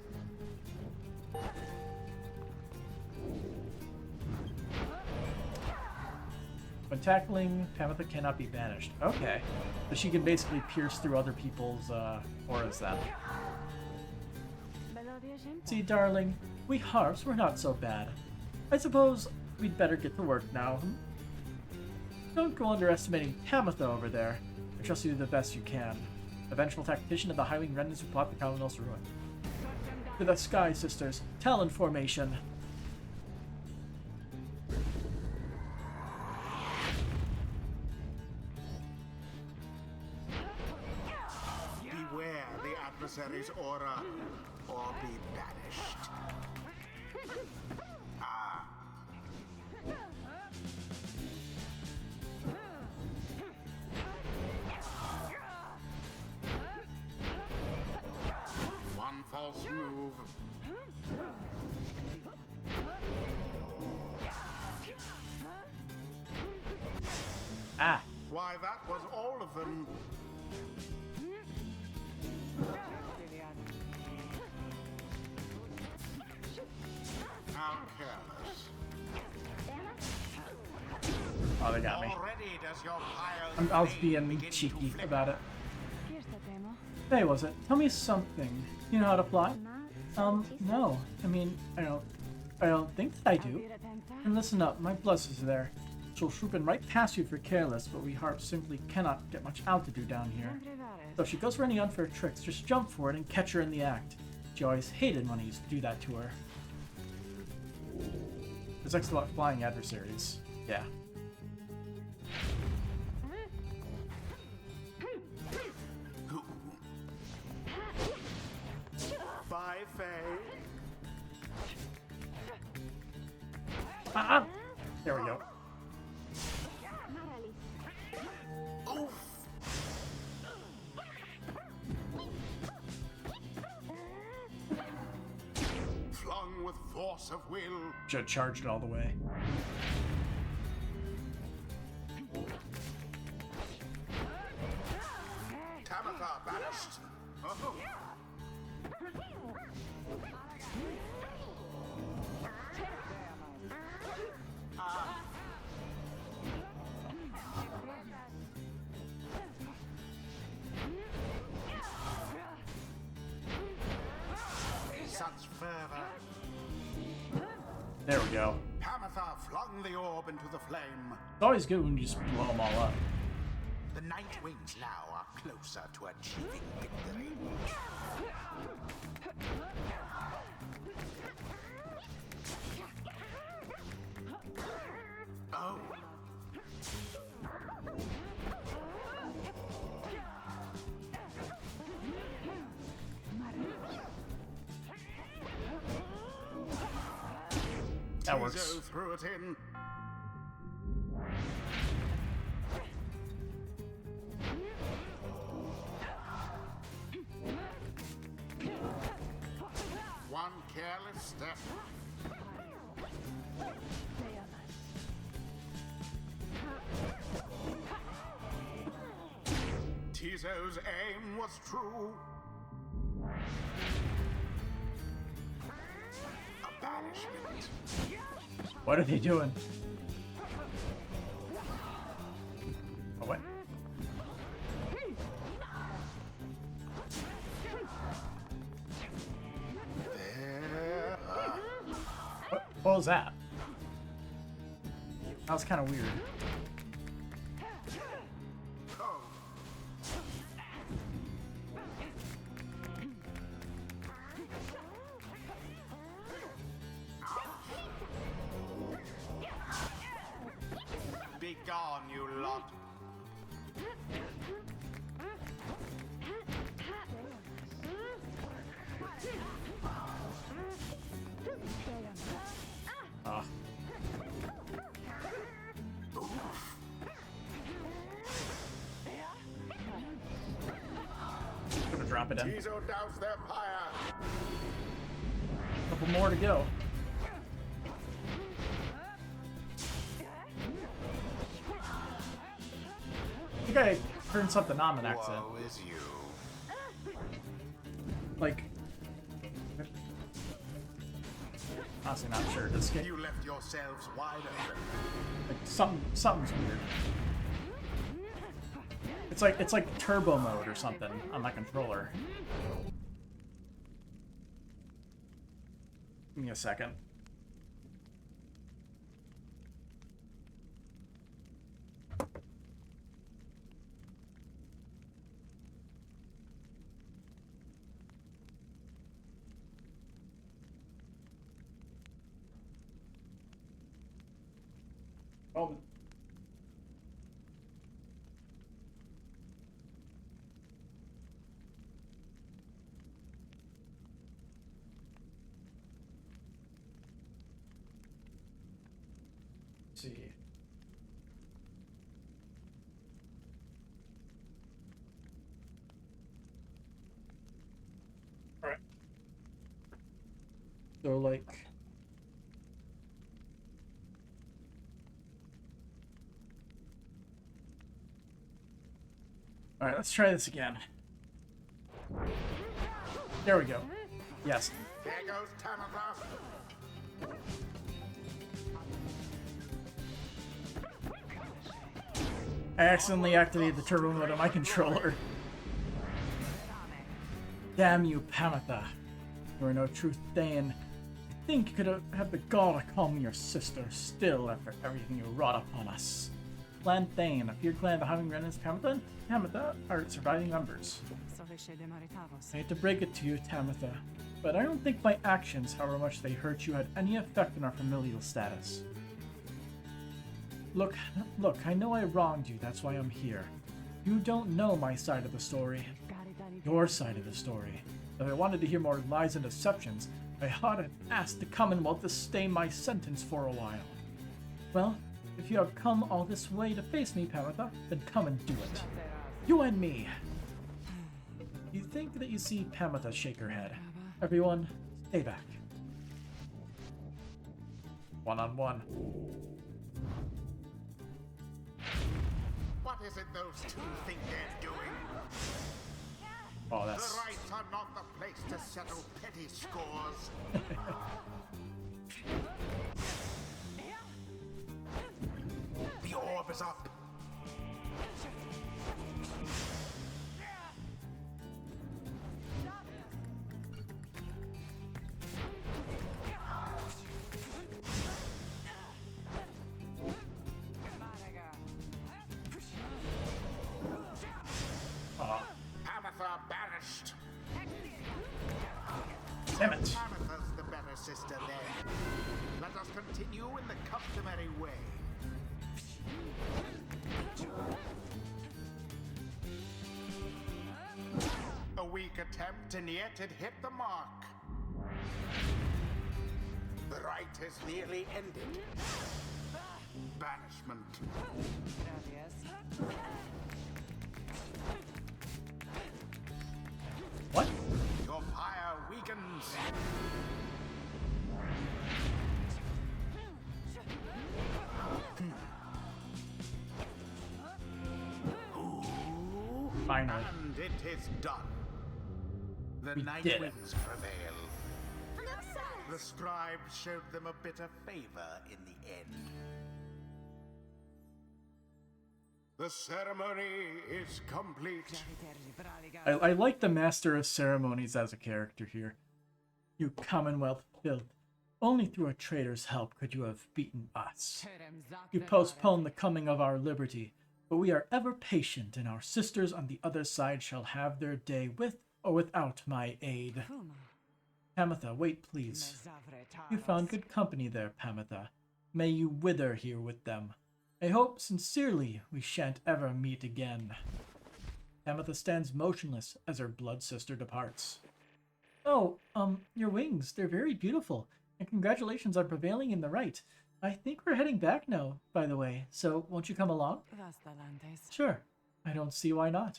When tackling, Pamitha cannot be banished. Okay. So she can basically pierce through other people's auras then. See, darling, we harps were not so bad. I suppose we'd better get to work now. Don't go underestimating Pamitha over there. I trust you to the best you can. The vengeful tactician of the Highwing Remnants who plot the Commonwealth's ruin. To the sky, sisters. Talon formation. Beware the adversary's aura, or be banished. Ah. One false move. Ah. Why, that was all of them. How careless. Oh, they got me. Already does your pile I was fade being begin to cheeky flicker. about it. Hey, was it? Tell me something. You know how to fly? No. I mean, I don't think that I do. And listen up, my bless is there. She'll swooping right past you if you're careless, but we harps simply cannot get much altitude down here. So if she goes for any unfair tricks, just jump for it and catch her in the act. She always hated when I used to do that to her. There's excellent flying adversaries. Yeah. force of will. Should have charged it all the way. Tamatha banished. Oh. Such fervor. There we go. Tamatha flung the orb into the flame. It's always good when you just blow them all up. The Night Wings now are closer to achieving victory. Oh. That works. Tizo threw it in. One careless step. Tizo's aim was true. A banishment. What are they doing? Oh, what? There. What was that? That was kind of weird. Oh. Be gone, you lot. Ah. Gonna drop it in. Tizo doused their pyre. Couple more to go. I think I turned something on an accident. Woe is you. Like, honestly, not sure. This game, You left yourselves wide open. like, something's weird. It's like turbo mode or something on my controller. Give me a second. Oh. Let's see. All right. So like. Alright, let's try this again. There we go. Yes. There goes Tamatha. I accidentally activated the turbo mode on my controller. Damn you, Pamatha. You are no true Thane. I think you could have the gall to call me your sister still after everything you wrought upon us. Clan Thane, a feared clan of the Having Renans Tamatha are surviving members. I hate to break it to you, Tamatha, but I don't think my actions, however much they hurt you, had any effect on our familial status. Look, I know I wronged you, that's why I'm here. You don't know my side of the story. Your side of the story. If I wanted to hear more lies and deceptions, I ought to ask the Commonwealth to stay my sentence for a while. Well, if you have come all this way to face me, Pamatha, then come and do it. You and me! You think that you see Pamatha shake her head. Everyone, stay back. One-on-one. What is it those two think they're doing? Oh, The that's... rights are not the place to settle petty scores. The orb is up. Amatha banished. Damn it. Amatha's the better sister then. Let us continue in the customary way. A weak attempt, and yet it hit the mark. The rite is nearly ended. Banishment. What? Your pyre weakens. Finally. And it is done. The We night did it. winds prevail. The scribes showed them a bitter favor in the end. The ceremony is complete. I like the Master of Ceremonies as a character here. You Commonwealth filth. Only through a traitor's help could you have beaten us. You postponed the coming of our liberty, but we are ever patient, and our sisters on the other side shall have their day with or without my aid. Pamitha, wait please. You found good company there, Pamitha. May you wither here with them. I hope sincerely we shan't ever meet again. Pamitha stands motionless as her blood sister departs. Oh, your wings, they're very beautiful, and congratulations on prevailing in the right. I think we're heading back now, by the way, so won't you come along? Sure, I don't see why not.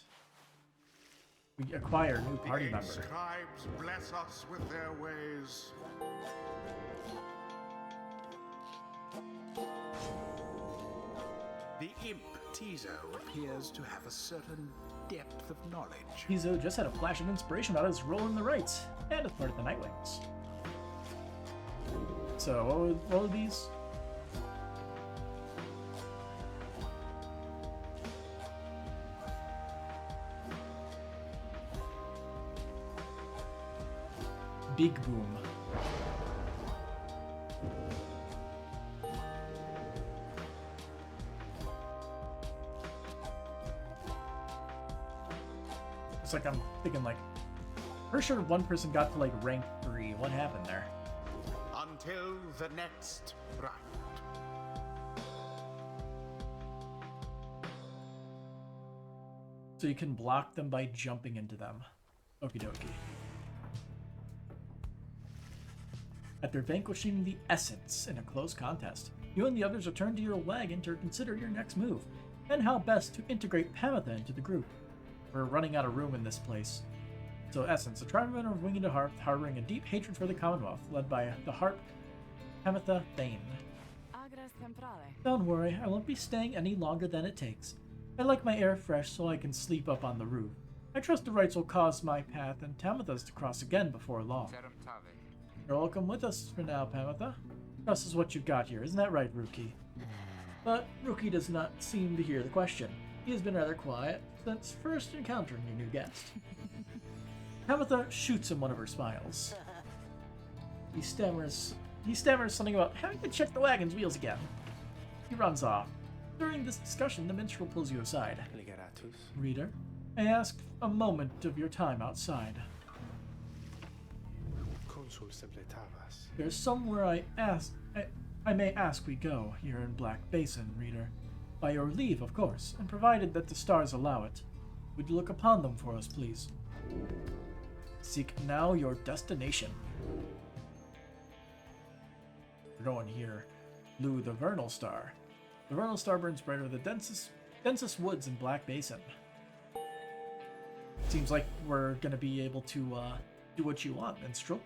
We acquire a new party The member. scribes bless us with their ways. The imp, Tizo, appears to have a certain depth of knowledge. Pizo just had a flash of inspiration about his role in the rites, and as part of the Nightwings. So, what were these? Big Boom. It's like I'm thinking like, pretty sure one person got to like rank 3. What happened there? Until the next rite. So you can block them by jumping into them. Okie dokie. After vanquishing the Essence in a close contest, you and the others return to your wagon to consider your next move, and how best to integrate Pamitha into the group. We're running out of room in this place. So Essence, a tribesman of Winged Hearth, harboring a deep hatred for the Commonwealth, led by the harp Pamitha Thane. Don't worry, I won't be staying any longer than it takes. I like my air fresh so I can sleep up on the roof. I trust the rites will cause my path and Tamitha's to cross again before long. You're welcome with us for now, Pamitha. Trust is what you've got here, isn't that right, Ruki? But Ruki does not seem to hear the question. He has been rather quiet since first encountering your new guest. Pamitha shoots him one of her smiles. He stammers something about having to check the wagon's wheels again. He runs off. During this discussion, the minstrel pulls you aside. Reader, I ask a moment of your time outside. There's somewhere I may ask we go, here in Black Basin, reader. By your leave, of course, and provided that the stars allow it. Would you look upon them for us, please? Seek now your destination. We're going here. Lou the Vernal Star. The Vernal Star burns brighter than the densest woods in Black Basin. Seems like we're gonna be able to do what you want, minstrel.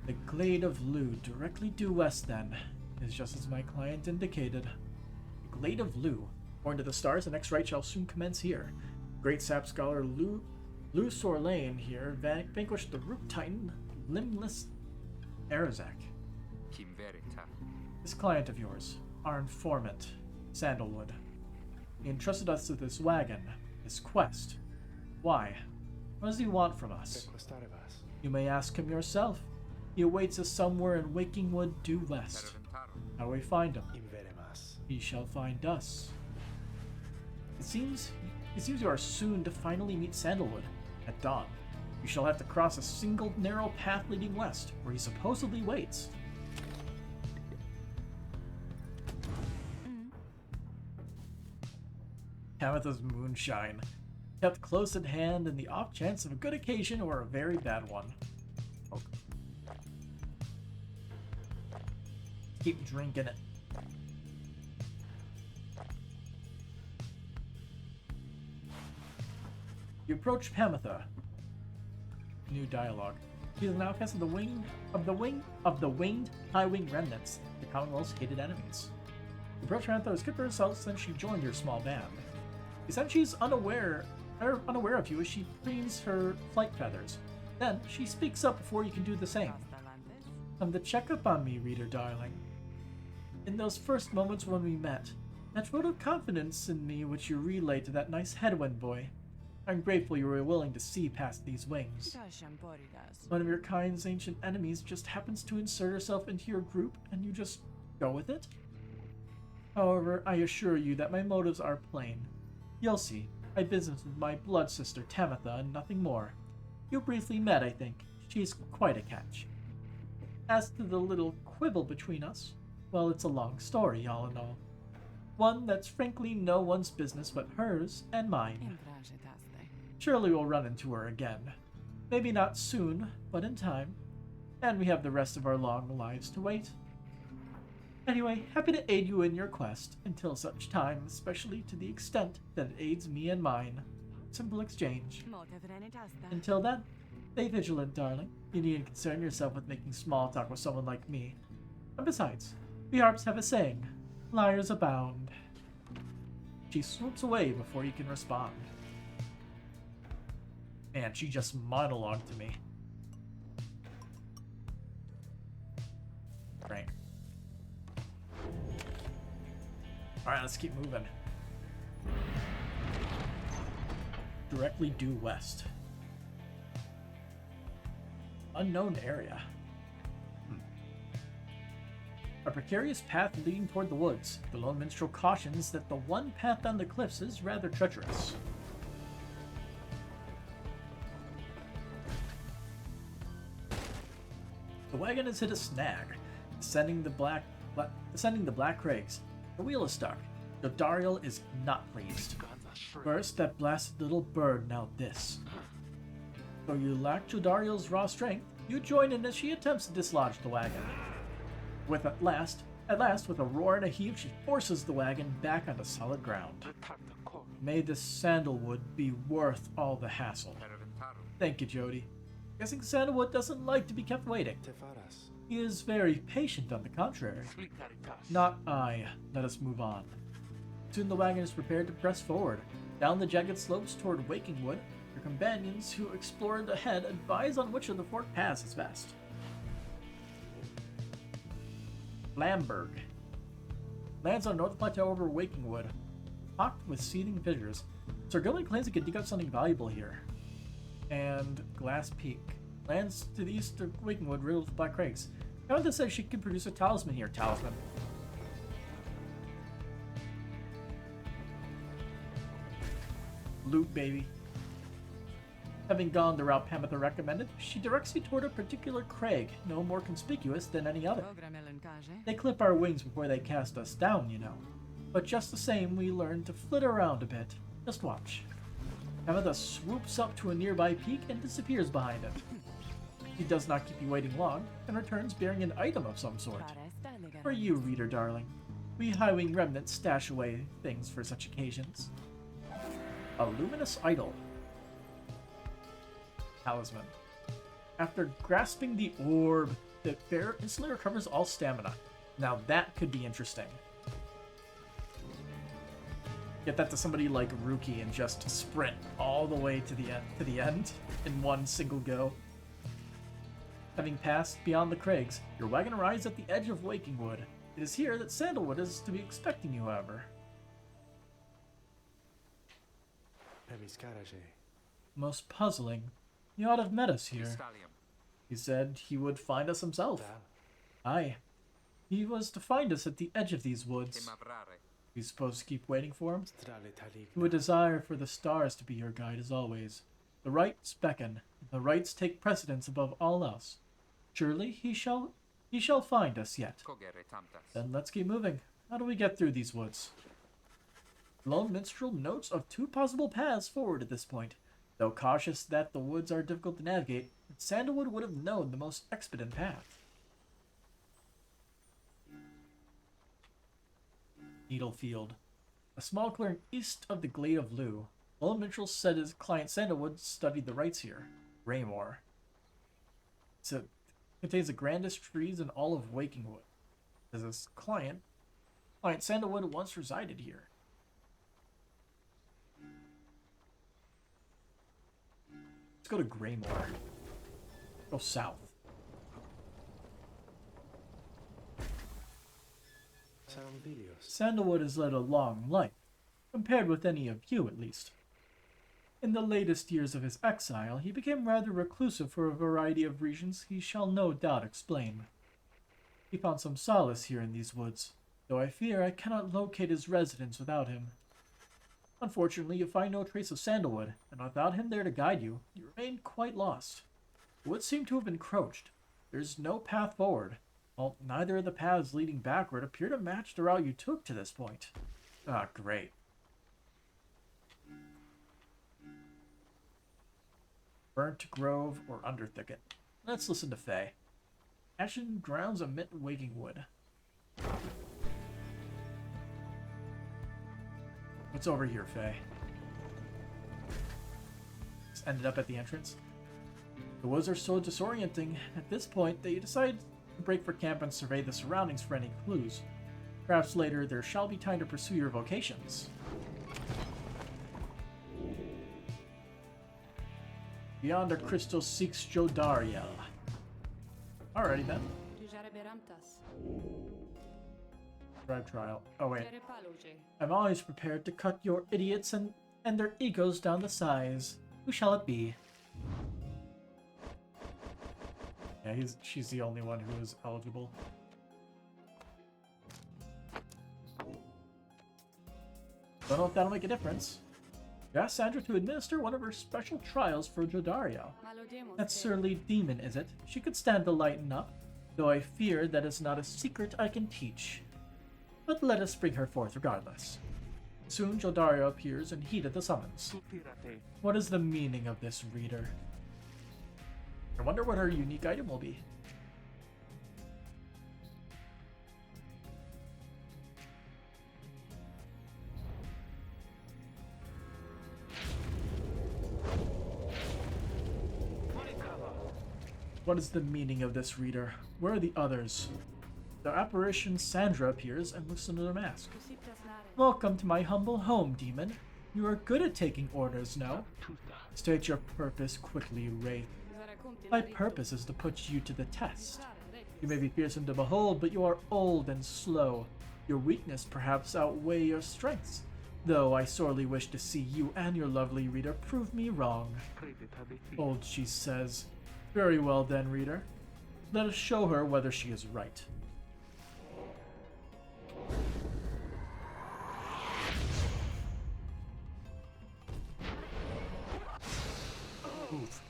The Glade of Lu, directly due west then, is just as my client indicated. The Glade of Lu, born to the stars, the next rite shall soon commence here. Great sap scholar Lu Sorlane here vanquished the root titan, limbless Arazak. This client of yours, our informant, Sandalwood. He entrusted us with this wagon, this quest. Why? What does he want from us? You may ask him yourself. He awaits us somewhere in Wakingwood due west. How do we find him? He shall find us. It seems you are soon to finally meet Sandalwood. At dawn, you shall have to cross a single narrow path leading west, where he supposedly waits. Tamitha's moonshine, kept close at hand in the off chance of a good occasion or a very bad one. Oh. Keep drinking it. You approach Pamitha. New dialogue. He is an outcast of the winged high-wing remnants, the Commonwealth's hated enemies. You approach Pamitha as Skipper herself since she joined your small band. You said she's unaware of you as she preens her flight feathers. Then she speaks up before you can do the same. Come to check up on me, reader darling. In those first moments when we met, that vote of confidence in me which you relayed to that nice headwind boy. I'm grateful you were willing to see past these wings. One of your kind's ancient enemies just happens to insert herself into your group and you just go with it? However, I assure you that my motives are plain. You'll see. I business with my blood sister Tamitha and nothing more. You briefly met, I think. She's quite a catch. As to the little quibble between us, well, it's a long story, all in all. One that's frankly no one's business but hers and mine. Surely we'll run into her again. Maybe not soon, but in time. And we have the rest of our long lives to wait. Anyway, happy to aid you in your quest, until such time, especially to the extent that it aids me and mine. Simple exchange. Until then, stay vigilant, darling. You needn't concern yourself with making small talk with someone like me. And besides, we harps have a saying, liars abound. She swoops away before you can respond. Man, she just monologued to me. Right. Alright, let's keep moving. Directly due west. Unknown area. A precarious path leading toward the woods. The lone minstrel cautions that the one path down the cliffs is rather treacherous. The wagon has hit a snag, descending the black crags. The wheel is stuck. Dodariel is not pleased. First, that blasted little bird, now this. Though you lack Jodariel's raw strength, you join in as she attempts to dislodge the wagon. At last, with a roar and a heave, she forces the wagon back onto solid ground. May this sandalwood be worth all the hassle. Thank you, Jody. Guessing Sandalwood doesn't like to be kept waiting. He is very patient, on the contrary. Not I. Let us move on. Soon the wagon is prepared to press forward. Down the jagged slopes toward Wakingwood, your companions who explored ahead advise on which of the forked paths is best. Lamberg. Lands on North Plateau over Wakingwood, pocked with seething fissures. Sir Gillian claims he could dig up something valuable here. And Glass Peak. Lands to the east of Wakingwood, riddled with black crags. Countess says she can produce a talisman here. Talisman. Loot, baby. Having gone the route Pamitha recommended, she directs you toward a particular crag, no more conspicuous than any other. They clip our wings before they cast us down, you know. But just the same, we learn to flit around a bit. Just watch. Pamitha swoops up to a nearby peak and disappears behind it. He does not keep you waiting long, and returns bearing an item of some sort. For you, reader darling. We high-wing remnants stash away things for such occasions. A luminous idol. Talisman. After grasping the orb, that Bear instantly recovers all stamina. Now that could be interesting. Get that to somebody like Rookie and just sprint all the way to the end in one single go. Having passed beyond the crags, your wagon arrives at the edge of Waking Wood. It is here that Sandalwood is to be expecting you, however. Most puzzling. He ought to have met us here. He said he would find us himself. Aye. He was to find us at the edge of these woods. We supposed to keep waiting for him? He would desire for the stars to be your guide as always. The rights beckon, and the rights take precedence above all else. Surely he shall find us yet. Then let's keep moving. How do we get through these woods? The lone minstrel notes of 2 possible paths forward at this point. Though cautious that the woods are difficult to navigate, Sandalwood would have known the most expedient path. Needlefield. A small clearing east of the Glade of Lugh. Lone Minstrel said his client Sandalwood studied the rites here. Raymore. It contains the grandest trees in all of Wakingwood. As his client Sandalwood once resided here. Let's go to Graymore. Go south. Sandalwood has led a long life, compared with any of you at least. In the latest years of his exile, he became rather reclusive for a variety of reasons he shall no doubt explain. He found some solace here in these woods, though I fear I cannot locate his residence without him. Unfortunately, you find no trace of Sandalwood, and without him there to guide you, you remain quite lost. The woods seem to have encroached. There's no path forward. Well, neither of the paths leading backward appear to match the route you took to this point. Ah, great. Burnt Grove or Underthicket. Let's listen to Faye. Ashen grounds amid Waking Wood. What's over here, Faye? Just ended up at the entrance. The woods are so disorienting at this point that you decide to break for camp and survey the surroundings for any clues. Perhaps later there shall be time to pursue your vocations. Beyond a crystal seeks Jodariel. Alrighty then. Drive trial. Oh wait. I'm always prepared to cut your idiots and their egos down to size. Who shall it be? Yeah, she's the only one who is eligible. Don't know if that'll make a difference. You asked Sandra to administer one of her special trials for Jodariel. That surly demon, is it? She could stand to lighten up, though I fear that is not a secret I can teach. But let us bring her forth regardless. Soon Jodariel appears and heeded the summons. What is the meaning of this, reader? I wonder what her unique item will be. What is the meaning of this, reader? Where are the others? The apparition Sandra appears and looks under the mask. Welcome to my humble home, demon. You are good at taking orders, no? State your purpose quickly, Wraith. My purpose is to put you to the test. You may be fearsome to behold, but you are old and slow. Your weakness perhaps outweigh your strengths, though I sorely wish to see you and your lovely reader prove me wrong. Old, she says. Very well then, reader. Let us show her whether she is right. Oof.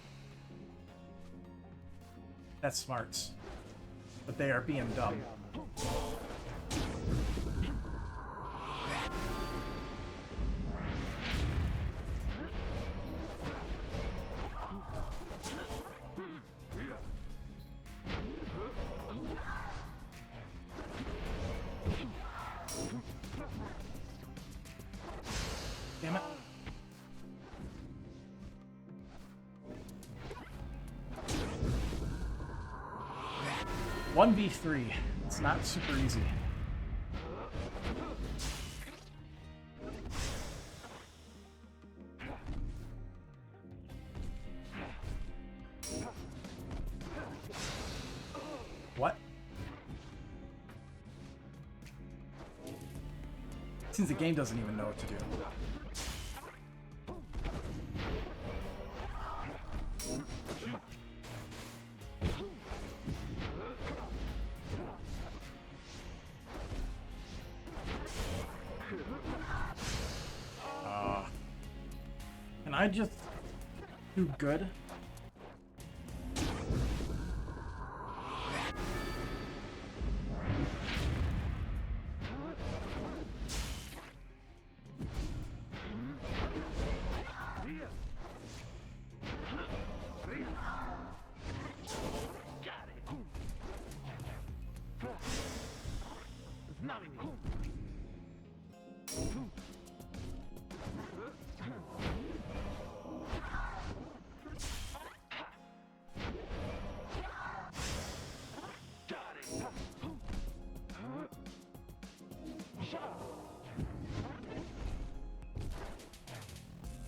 That's smarts. But they are being dumb. Damn it. 1v3. It's not super easy. What? Seems the game doesn't even know what to do. Can I just do good?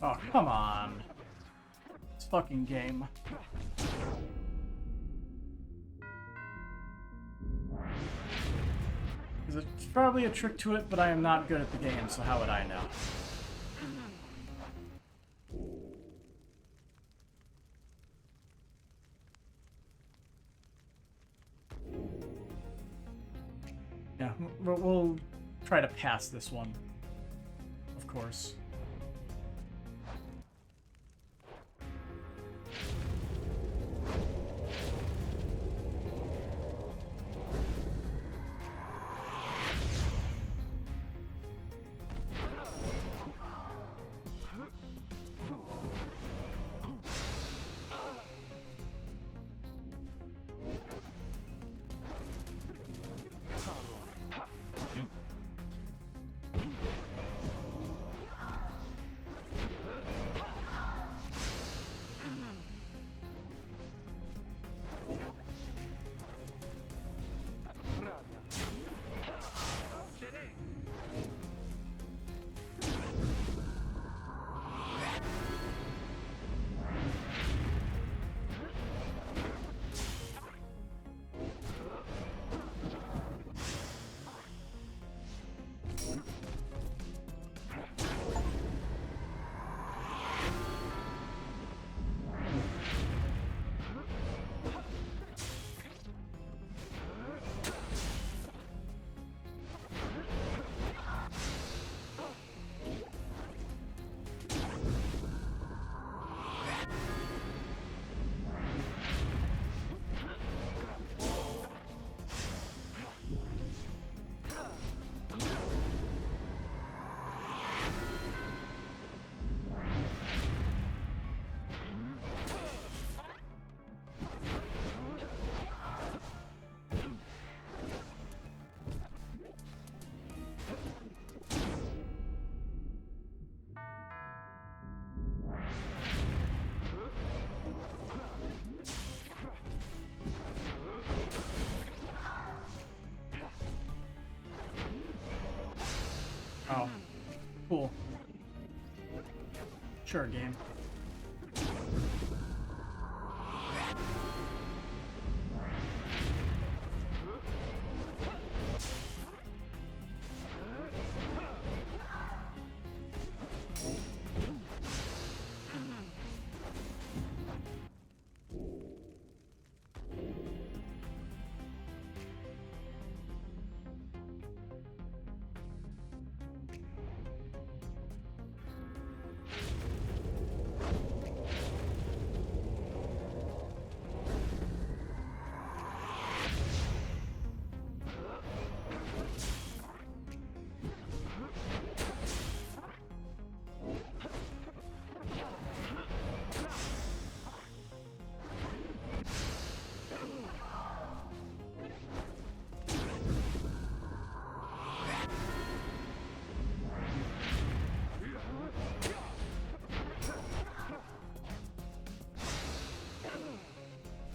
Oh, come on. This fucking game. There's probably a trick to it, but I am not good at the game, so how would I know? Yeah, we'll try to pass this one, of course. Oh, cool. Sure, game.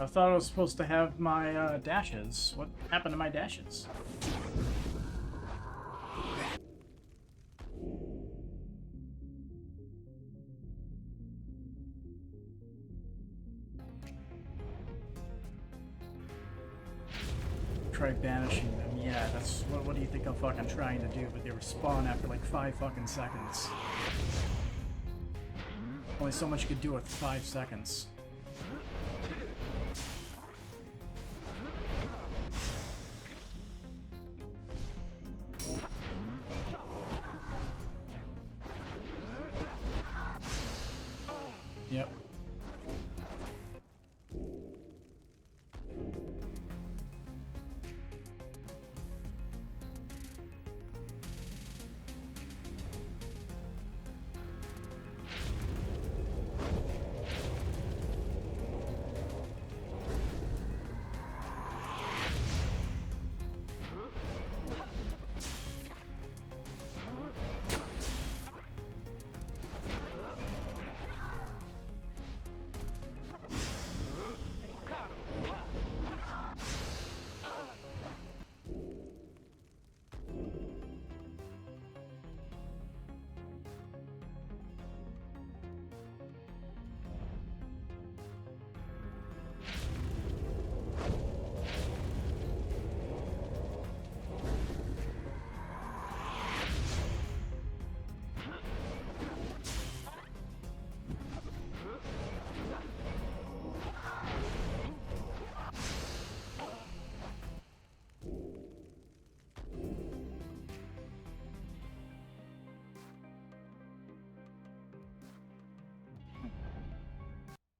I thought I was supposed to have my dashes. What happened to my dashes? Try banishing them. Yeah, that's what do you think I'm fucking trying to do? But they respawn after like 5 fucking seconds. Only so much you could do with 5 seconds. Yep.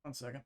One second.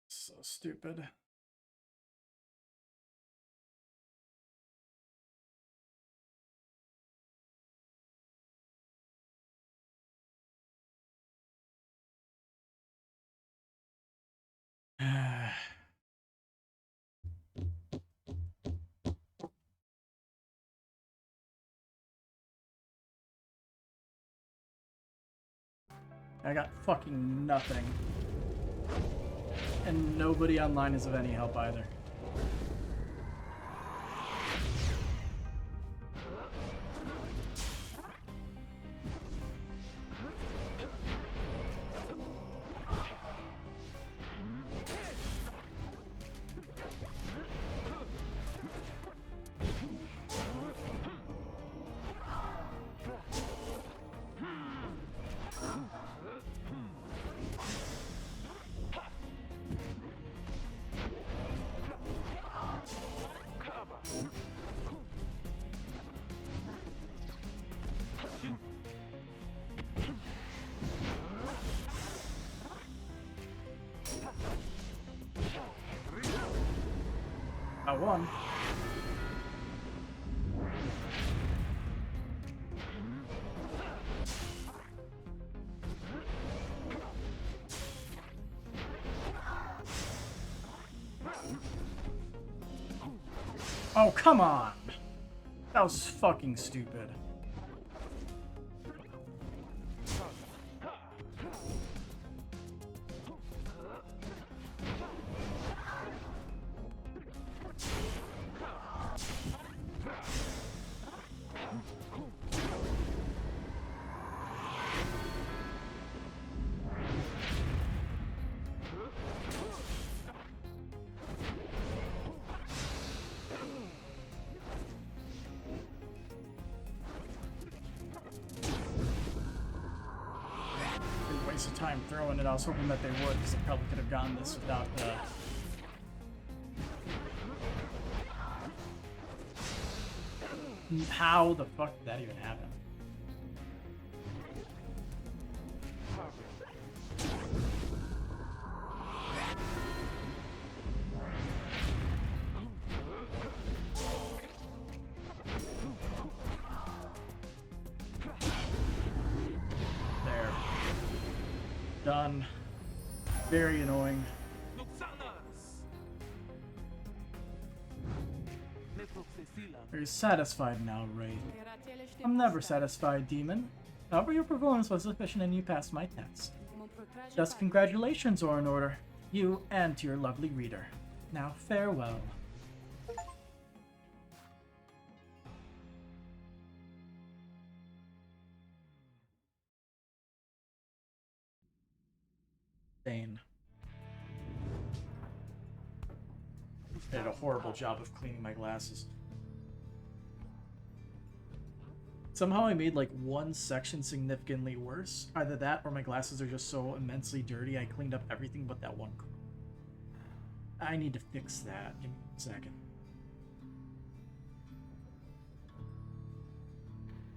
So stupid. I got fucking nothing. And nobody online is of any help either. I won. Oh, come on! That was fucking stupid. Waste of time throwing it. I was hoping that they would, because I probably could have gotten this without How the fuck did that even happen? Done. Very annoying. Are you satisfied now, Wraith? I'm never satisfied, Demon. However, your performance was sufficient and you passed my test. Just congratulations are in order. You and to your lovely reader. Now farewell. Dane. I did a horrible job of cleaning my glasses. Somehow I made like one section significantly worse. Either that or my glasses are just so immensely dirty I cleaned up everything but that one. I need to fix that. Give me 1 second.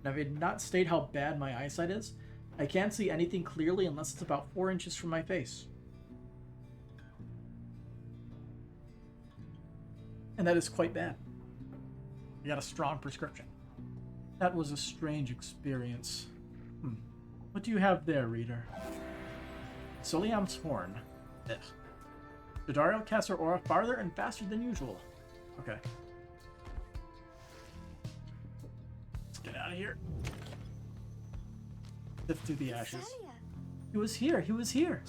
Now, if I did not state how bad my eyesight is, I can't see anything clearly unless it's about 4 inches from my face. And that is quite bad. I got a strong prescription. That was a strange experience. What do you have there, reader? Soliam's horn. Ugh. Dodario casts her aura farther and faster than usual. Okay. Let's get out of here. Sift through the ashes. He was here, he was here.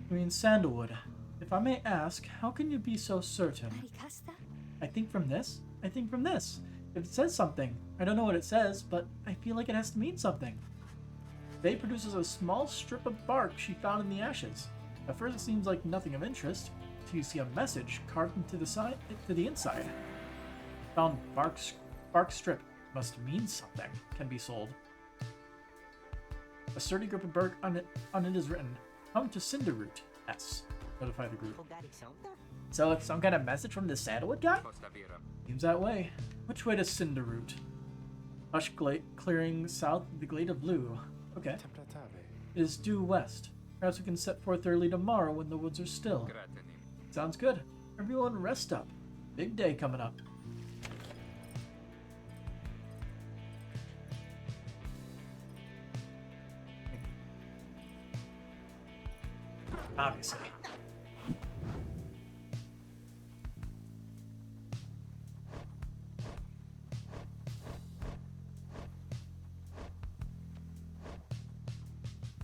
I mean, Sandalwood. If I may ask, how can you be so certain? I think from this. I think from this. If it says something, I don't know what it says, but I feel like it has to mean something. Faye produces a small strip of bark she found in the ashes. At first it seems like nothing of interest, until you see a message carved into the inside. Found bark strip must mean something. Can be sold. A sturdy grip of bark on it is written, "Come to Cinderroot. S. Notify the group." So it's some kind of message from the Sandalwood guy? Seems that way. Which way to Cinderroot? Hush clearing south of the Glade of Lou. Okay. It is due west. Perhaps we can set forth early tomorrow when the woods are still. Sounds good. Everyone rest up. Big day coming up. Obviously.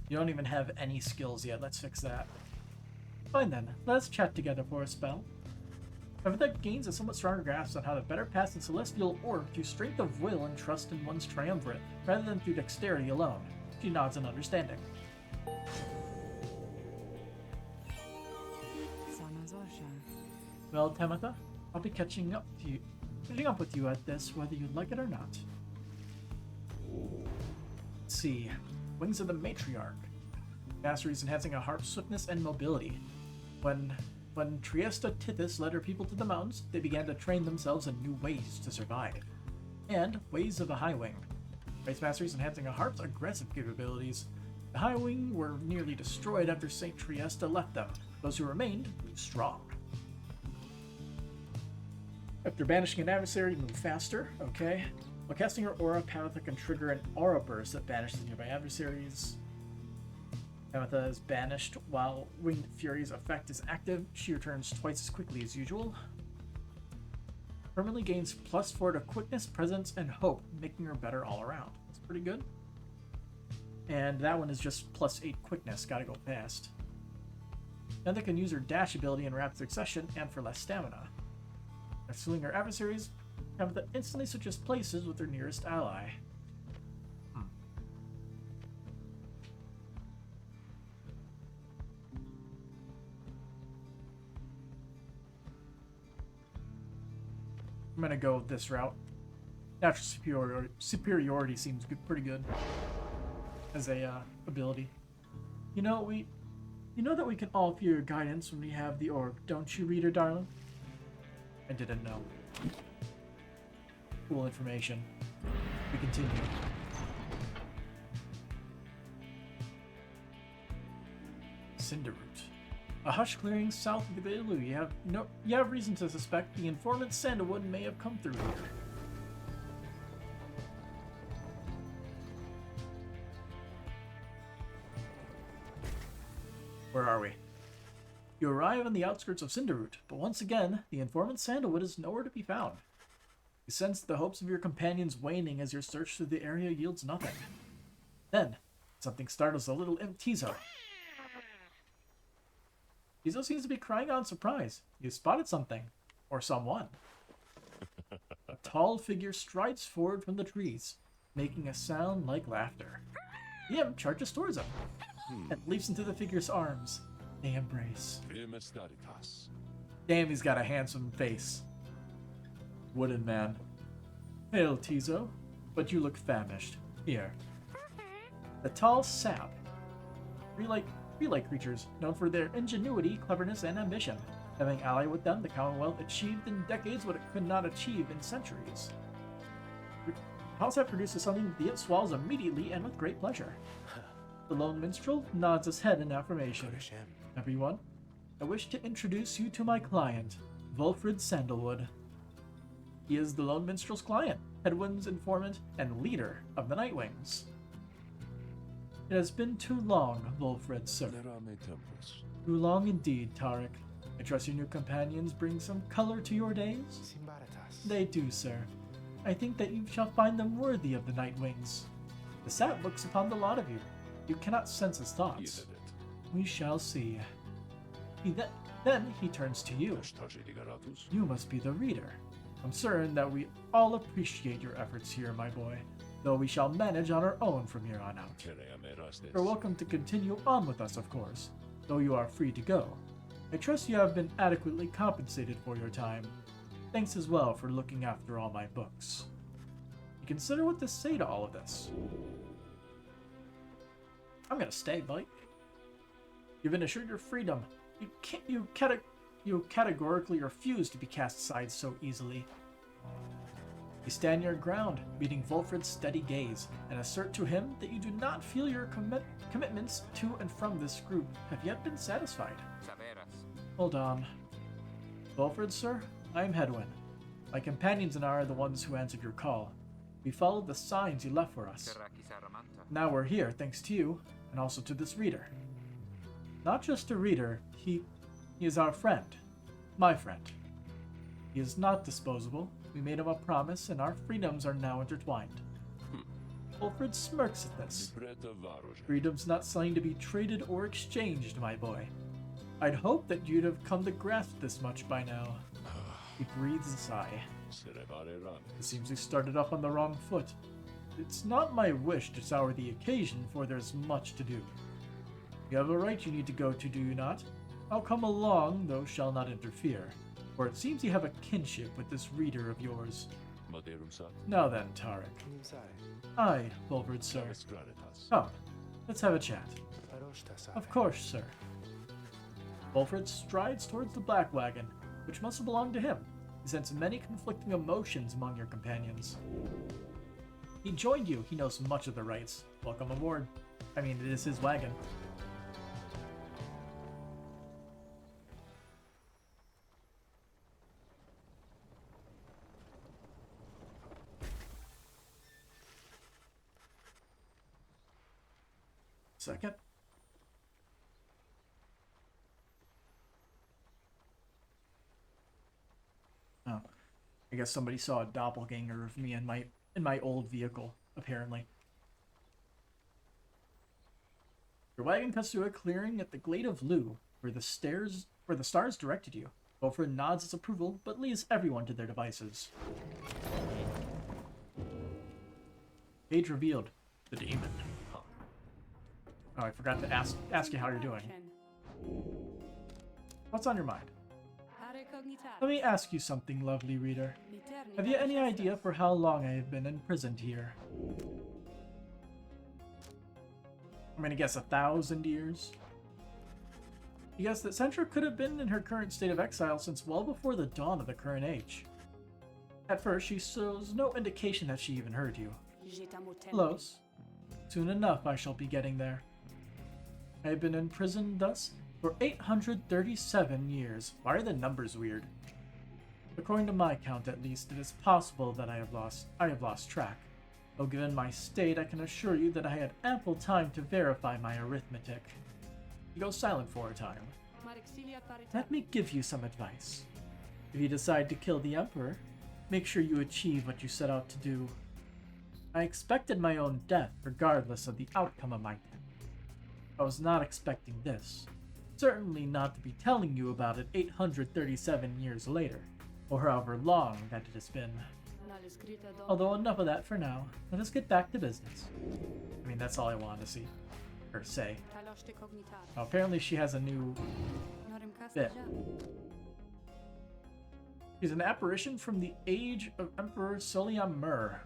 You don't even have any skills yet. Let's fix that. Fine then. Let's chat together for a spell. Everything gains a somewhat stronger grasp on how to better pass the celestial orb through strength of will and trust in one's triumvirate, rather than through dexterity alone. She nods in understanding. Well, Tamatha, I'll be catching up with you at this, whether you like it or not. Let's see. Wings of the Matriarch. Masteries enhancing a harp's swiftness and mobility. When Triesta Tithys led her people to the mountains, they began to train themselves in new ways to survive. And Ways of the High Wing. Race masteries enhancing a harp's aggressive capabilities. The High Wing were nearly destroyed after St. Triesta left them. Those who remained grew strong. After banishing an adversary, move faster. Okay. While casting her aura, Pamatha can trigger an aura burst that banishes nearby adversaries. Pamatha is banished while Winged Fury's effect is active. She returns twice as quickly as usual. Permanently gains +4 to quickness, presence, and hope, making her better all around. That's pretty good. And that one is just +8 quickness, gotta go fast. Now they can use her dash ability in rapid succession and for less stamina. After swinging her adversaries, Pamatha instantly switches places with her nearest ally. I'm gonna go this route. Natural superiority seems good, pretty good as a ability. You know that we can all feel your guidance when we have the orb, don't you, reader darling? I didn't know. Cool information. We continue. Cinderroot. A hush clearing south of the Glade of Lou. You have reason to suspect the informant Sandalwood may have come through here. You arrive on the outskirts of Cinderroot, but once again, the informant Sandalwood is nowhere to be found. You sense the hopes of your companions waning as your search through the area yields nothing. Then, something startles the little imp Tizo. Tizo seems to be crying out in surprise. You spotted something. Or someone. A tall figure strides forward from the trees, making a sound like laughter. The imp charges towards him, and leaps into the figure's arms. They embrace. Damn, he's got a handsome face. Wooden man. Hail, Tizo, but you look famished. Here. The tall sap. Tree-like creatures, known for their ingenuity, cleverness, and ambition. Having allied with them, the Commonwealth achieved in decades what it could not achieve in centuries. The tall sap produces something the imp swallows immediately and with great pleasure. The lone minstrel nods his head in affirmation. Everyone, I wish to introduce you to my client, Volfrid Sandalwood. He is the lone minstrel's client, Headwind's informant, and leader of the Nightwings. It has been too long, Volfrid, sir. Too long indeed, Tarek. I trust your new companions bring some color to your days? They do, sir. I think that you shall find them worthy of the Nightwings. The sap looks upon the lot of you. You cannot sense his thoughts. We shall see. Then he turns to you. You must be the reader. I'm certain that we all appreciate your efforts here, my boy, though we shall manage on our own from here on out. You're welcome to continue on with us, of course, though you are free to go. I trust you have been adequately compensated for your time. Thanks as well for looking after all my books. You consider what to say to all of this. I'm gonna stay, buddy. You've been assured your freedom. You categorically refuse to be cast aside so easily. You stand your ground, meeting Volfrid's steady gaze, and assert to him that you do not feel your commitments to and from this group have yet been satisfied. Hold on. Volfrid, sir, I am Hedwyn. My companions and I are the ones who answered your call. We followed the signs you left for us. Now we're here, thanks to you, and also to this reader. Not just a reader, he is our friend. My friend. He is not disposable. We made him a promise, and our freedoms are now intertwined. Volfrid smirks at this. Freedom's not something to be traded or exchanged, my boy. I'd hoped that you'd have come to grasp this much by now. He breathes a sigh. It seems we started off on the wrong foot. It's not my wish to sour the occasion, for there's much to do. You have a right you need to go to, do you not? I'll come along, though shall not interfere, for it seems you have a kinship with this reader of yours. Now then, Tarek. Aye, Volfrid, sir. Come, let's have a chat. Of course, sir. Volfrid strides towards the black wagon, which must have belonged to him. He sensed many conflicting emotions among your companions. He joined you. He knows much of the rights. Welcome aboard. I mean, it is his wagon. Second. Oh, I guess somebody saw a doppelganger of me in my old vehicle, apparently. Your wagon cuts through a clearing at the Glade of Lu, where the stars directed you. Volfrid nods his approval, but leaves everyone to their devices. Page revealed. The demon. Oh, I forgot to ask you how you're doing. What's on your mind? Let me ask you something, lovely reader. Have you any idea for how long I have been imprisoned here? I'm gonna guess 1,000 years. You guess that Centra could have been in her current state of exile since well before the dawn of the current age. At first, she shows no indication that she even heard you. Close. Soon enough, I shall be getting there. I have been imprisoned thus for 837 years. Why are the numbers weird? According to my count, at least, it is possible that I have lost track. Though given my state, I can assure you that I had ample time to verify my arithmetic. He goes silent for a time. Let me give you some advice. If you decide to kill the Emperor, make sure you achieve what you set out to do. I expected my own death regardless of the outcome of my death. I was not expecting this. Certainly not to be telling you about it 837 years later, or however long that it has been. Although enough of that for now, let us get back to business. I mean, that's all I wanted to see. Or say. Oh, apparently she has a new bit. She's an apparition from the age of Emperor Vormir,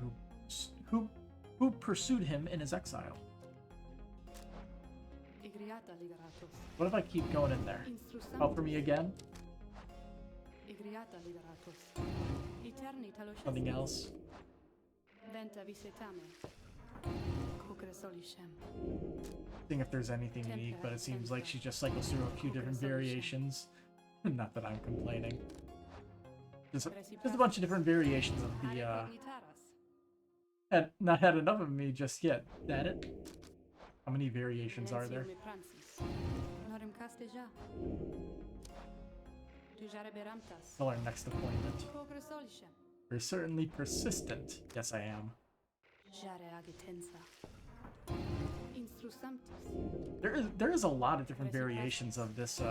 who pursued him in his exile. What if I keep going in there? Help for me again? Something else? Seeing if there's anything unique, but it seems like she just cycles through a few different variations. Not that I'm complaining. Just a bunch of different variations of the, had not had enough of me just yet. Is that it? How many variations are there? Till our next appointment. You're certainly persistent. Yes, I am. There is a lot of different variations of this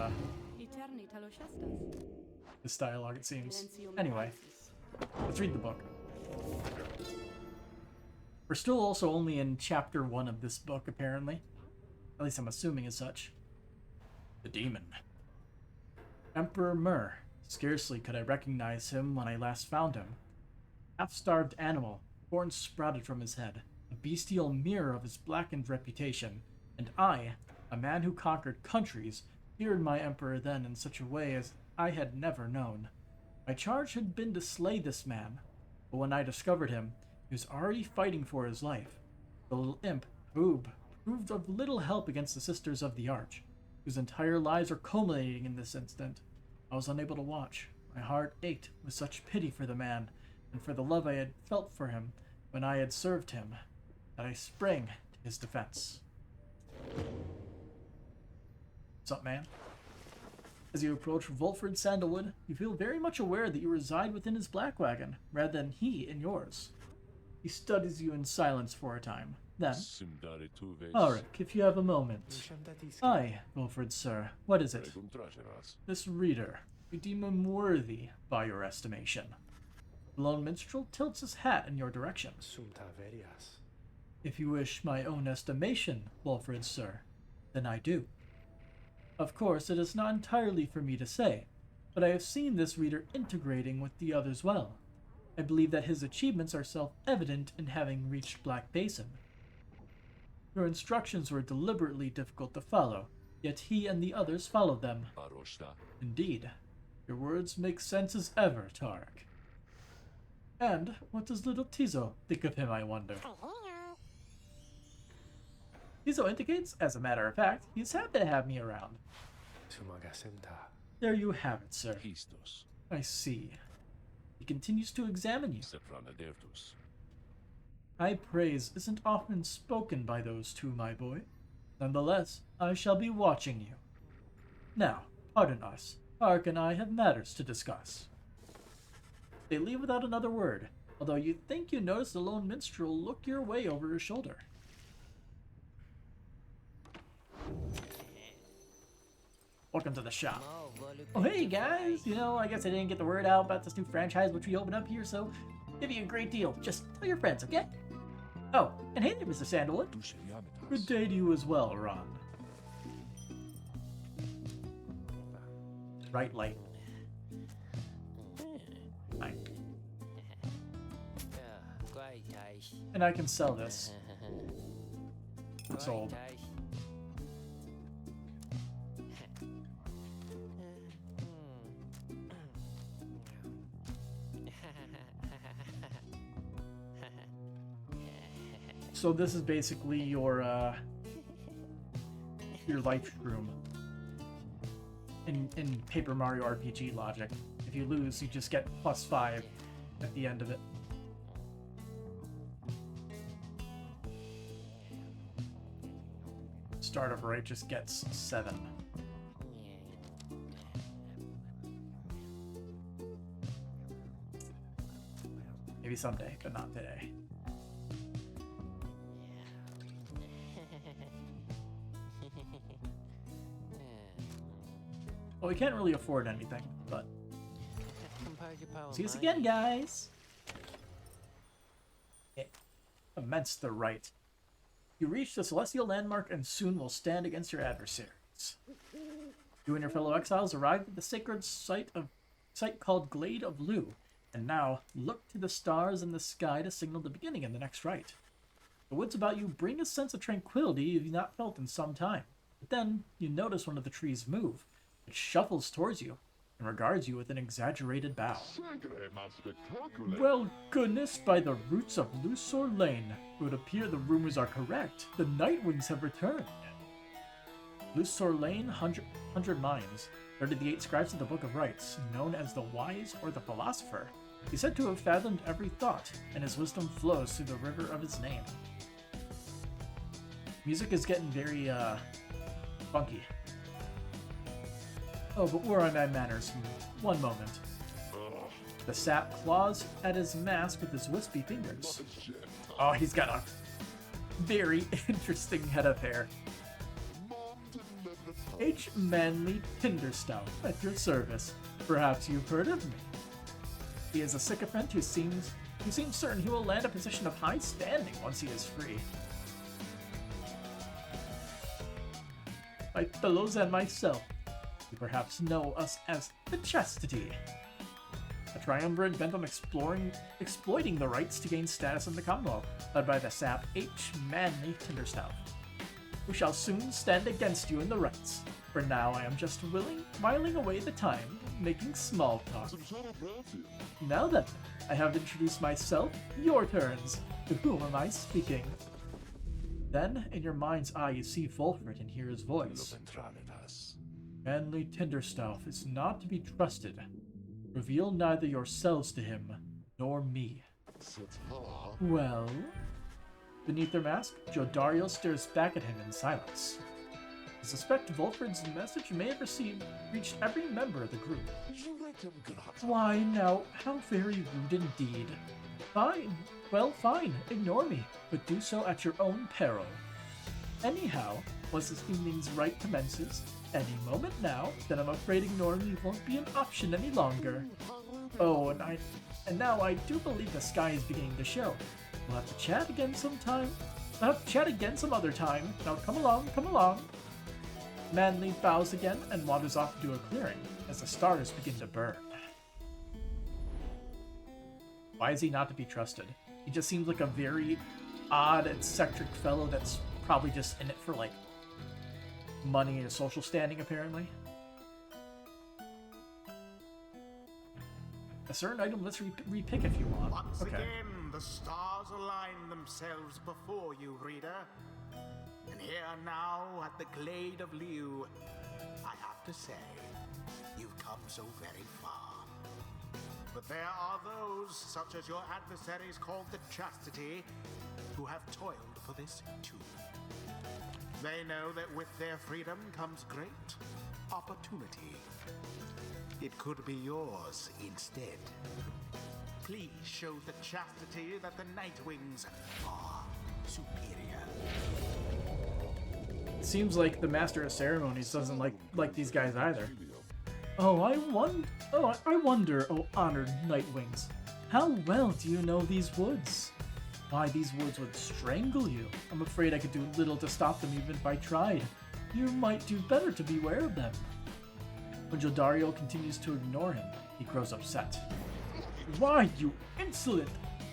this dialogue, it seems. Anyway, let's read the book. We're still also only in chapter 1 of this book, apparently. At least I'm assuming as such. The Demon. Emperor Myr. Scarcely could I recognize him when I last found him. Half-starved animal, horns sprouted from his head, a bestial mirror of his blackened reputation, and I, a man who conquered countries, feared my emperor then in such a way as I had never known. My charge had been to slay this man, but when I discovered him, he was already fighting for his life. The little imp, Boob, proved of little help against the Sisters of the Arch, whose entire lives are culminating in this instant. I was unable to watch. My heart ached with such pity for the man, and for the love I had felt for him when I had served him, that I sprang to his defense. What's up, man? As you approach Volfred Sandalwood, you feel very much aware that you reside within his black wagon, rather than he in yours. He studies you in silence for a time. Then, Arik, if you have a moment. Aye, Volfred, sir. What is it? This reader. You deem him worthy, by your estimation. The lone minstrel tilts his hat in your direction. If you wish my own estimation, Volfred, sir, then I do. Of course, it is not entirely for me to say, but I have seen this reader integrating with the others well. I believe that his achievements are self-evident in having reached Black Basin. Your instructions were deliberately difficult to follow, yet he and the others followed them. Indeed. Your words make sense as ever, Tarek. And what does little Tizo think of him, I wonder? Tizo indicates, as a matter of fact, he's happy to have me around. There you have it, sir. I see. He continues to examine you. High praise isn't often spoken by those two, my boy. Nonetheless, I shall be watching you. Now, pardon us. Tark and I have matters to discuss. They leave without another word, although you'd think you notice the lone minstrel look your way over his shoulder. Welcome to the shop. Oh, hey guys! You know, I guess I didn't get the word out about this new franchise which we opened up here, so give you a great deal. Just tell your friends, okay? Oh, and hey there, Mr. Sandalwood. Good day to you as well, Ron. Right light. Fine. And I can sell this. Sold. So this is basically your life shroom in Paper Mario RPG logic. If you lose, you just get +5 at the end of it. Start of right just gets 7. Maybe someday, but not today. Well, we can't really afford anything, but... See us again, guys! Immense the right. You reach the celestial landmark and soon will stand against your adversaries. You and your fellow exiles arrived at the sacred site called Glade of Lu, and now look to the stars in the sky to signal the beginning of the next rite. The woods about you bring a sense of tranquility you've not felt in some time. But then you notice one of the trees move. It shuffles towards you and regards you with an exaggerated bow. Well, goodness, by the roots of Lusor Lane, it would appear the rumors are correct. The Nightwings have returned. Lusor Lane, 100 Mines, 38 scribes of the Book of Rites, known as the Wise or the Philosopher. He's said to have fathomed every thought, and his wisdom flows through the river of his name. Music is getting very, funky. Oh, but where are my manners? One moment. The sap claws at his mask with his wispy fingers. Oh, he's got a very interesting head of hair. H. Manly Tinderstout, at your service. Perhaps you've heard of me. He is a sycophant who seems certain he will land a position of high standing once he is free. My fellows and myself, you perhaps know us as the Chastity, a triumvirate bent on exploiting the rights to gain status in the Commonwealth, led by the sap H. Manly Tinderstout, who shall soon stand against you in the rights. For now, I am just whiling away the time, making small talk. Now then, I have introduced myself. Your turns. To whom am I speaking? Then, in your mind's eye, you see Volfred and hear his voice. Manly Tinderstaff is not to be trusted. Reveal neither yourselves to him, nor me. Well? Beneath their mask, Jodario stares back at him in silence. I suspect Volfred's message may have reached every member of the group. Why now, how very rude indeed. Fine. Well, fine. Ignore me, but do so at your own peril. Anyhow, once this evening's rite commences, any moment now, then I'm afraid ignoring me won't be an option any longer. Oh, and now I do believe the sky is beginning to show. We'll have to chat again sometime. We'll have to chat again some other time. Now come along, come along. Manly bows again and wanders off to a clearing as the stars begin to burn. Why is he not to be trusted? He just seems like a very odd, eccentric fellow that's probably just in it for, like, money and social standing, apparently. A certain item, let's repick if you want. Once okay. again, the stars align themselves before you, reader. And here now at the Glade of Liu, I have to say, you've come so very far. But there are those, such as your adversaries called the Chastity, who have toiled for this too. They know that with their freedom comes great opportunity. It could be yours instead. Please show the Chastity that the Nightwings are superior. Seems like the Master of Ceremonies doesn't like these guys either. I wonder, oh honored Nightwings, how well do you know these woods? Why, these woods would strangle you. I'm afraid I could do little to stop them even if I tried. You might do better to beware of them. When Jodario continues to ignore him, he grows upset. Why, you insolent!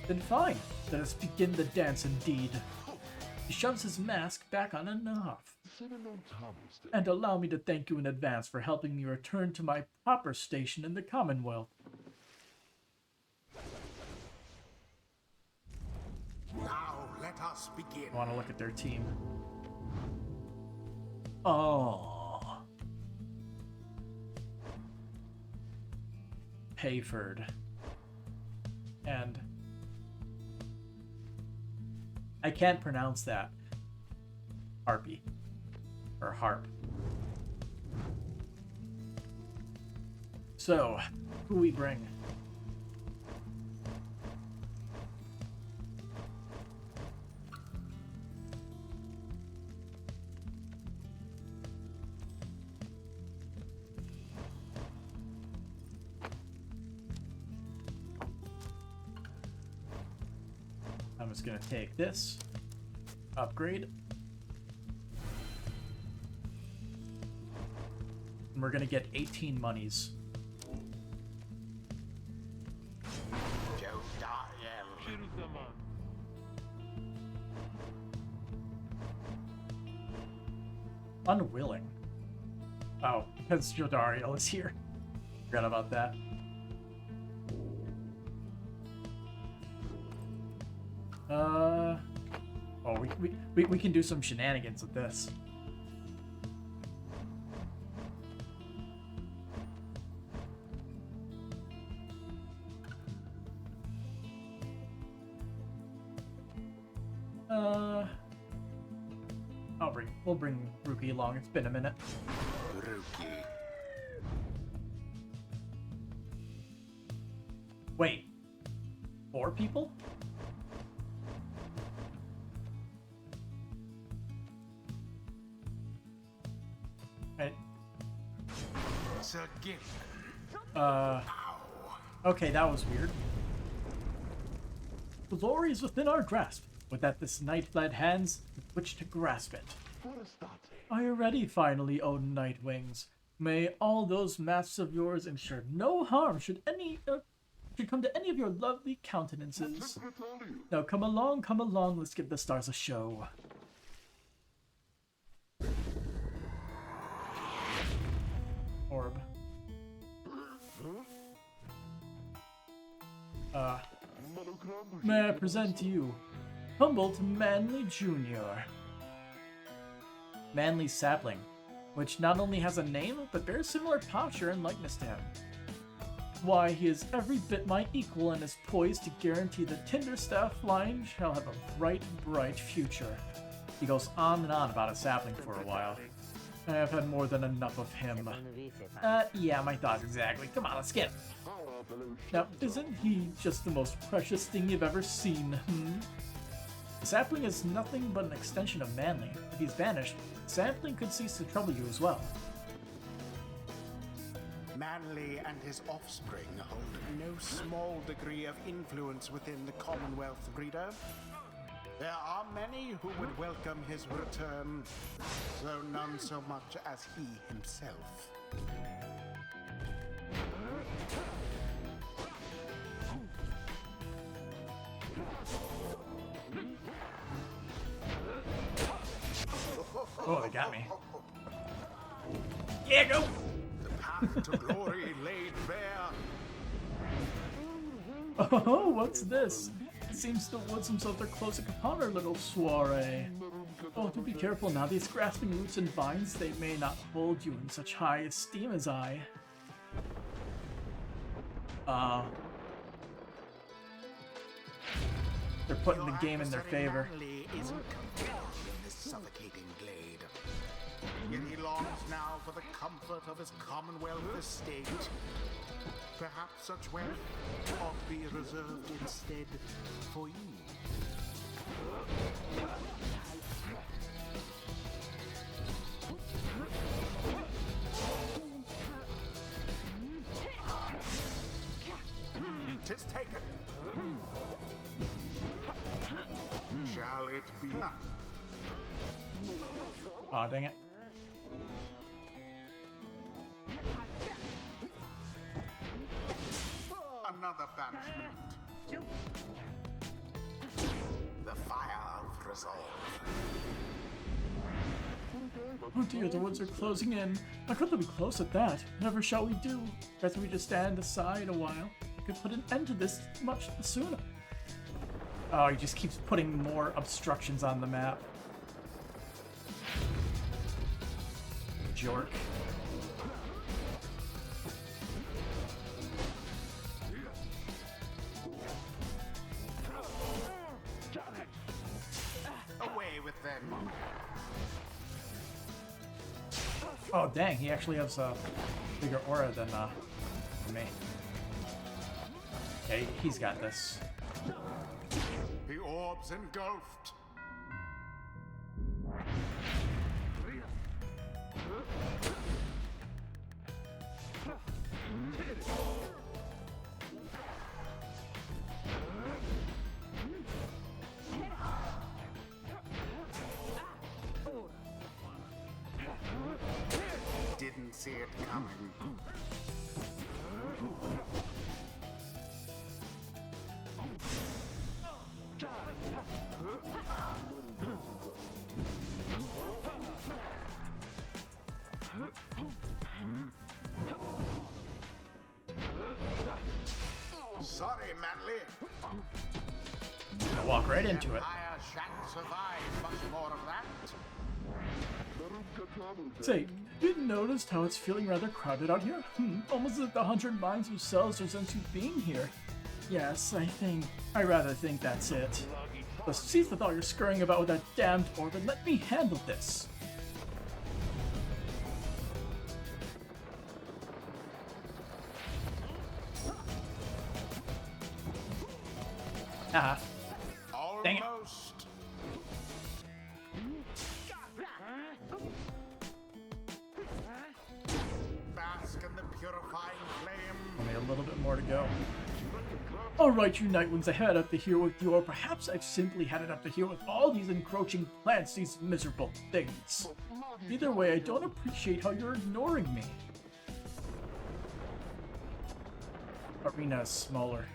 Then fine, let us begin the dance indeed. He shoves his mask back on and off. And allow me to thank you in advance for helping me return to my proper station in the Commonwealth. Now let us begin. I want to look at their team. Oh. Payford. And I can't pronounce that. Harpy. Or harp. So, who we bring? I'm just gonna take this. Upgrade. And we're gonna get 18 monies. Unwilling. Oh, because Jodariel is here. Forgot about that. Oh, we can do some shenanigans with this. We'll bring Ruki along. It's been a minute. Ruki. Wait. 4 people? Right. Sir Gil. Okay, that was weird. Glory is within our grasp. With that, this night-led hands with which to grasp it. Are you ready, finally, O Nightwings? May all those masks of yours ensure no harm should come to any of your lovely countenances. Now come along, let's give the stars a show. Orb. May I present to you Humboldt Manly Jr. Manly Sapling, which not only has a name, but bears similar posture and likeness to him. Why, he is every bit my equal and is poised to guarantee the Tinderstaff line shall have a bright, bright future. He goes on and on about a sapling for a while. I have had more than enough of him. Yeah, my thoughts exactly. Come on, let's get him. Now, isn't he just the most precious thing you've ever seen, The sapling is nothing but an extension of Manly. If he's vanished, the sapling could cease to trouble you as well. Manly and his offspring hold no small degree of influence within the Commonwealth, reader. There are many who would welcome his return, though none so much as he himself. Oh, they got me. Yeah, go! The path to glory laid bare. Oh, what's this? It seems the woods themselves are closing upon our little soiree. Oh, do be careful now. These grasping roots and vines, they may not hold you in such high esteem as I. They're putting the game in their favor. Manly isn't compelled in this suffocating glade. Yet he longs now for the comfort of his Commonwealth estate. Perhaps such wealth ought be reserved instead for you. Tis taken. Shall it be? Aw, dang it. Another banishment. The fire of resolve. Oh dear, the woods are closing in. How could they be close at that? Whatever shall we do? Better we just stand aside a while. We could put an end to this much sooner. Oh, he just keeps putting more obstructions on the map. Jork. Away with them. Oh dang, he actually has a bigger aura than me. Okay, he's got this. The orbs engulfed. coming. Sorry, Manly. Gonna walk right into it. Empire shan't survive much more of that. Say, you noticed how it's feeling rather crowded out here? Almost like the 100 mines of cells or since you've been here. Yes, I rather think that's it. But cease with all your scurrying about with that damned orb and let me handle this. Ah, dang it. Almost. Bask in the purifying flame. Only a little bit more to go. Alright, you Nightwings, I had up to here with you, or perhaps I've simply had it up to here with all these encroaching plants, these miserable things. Either way, I don't appreciate how you're ignoring me. Arena is smaller.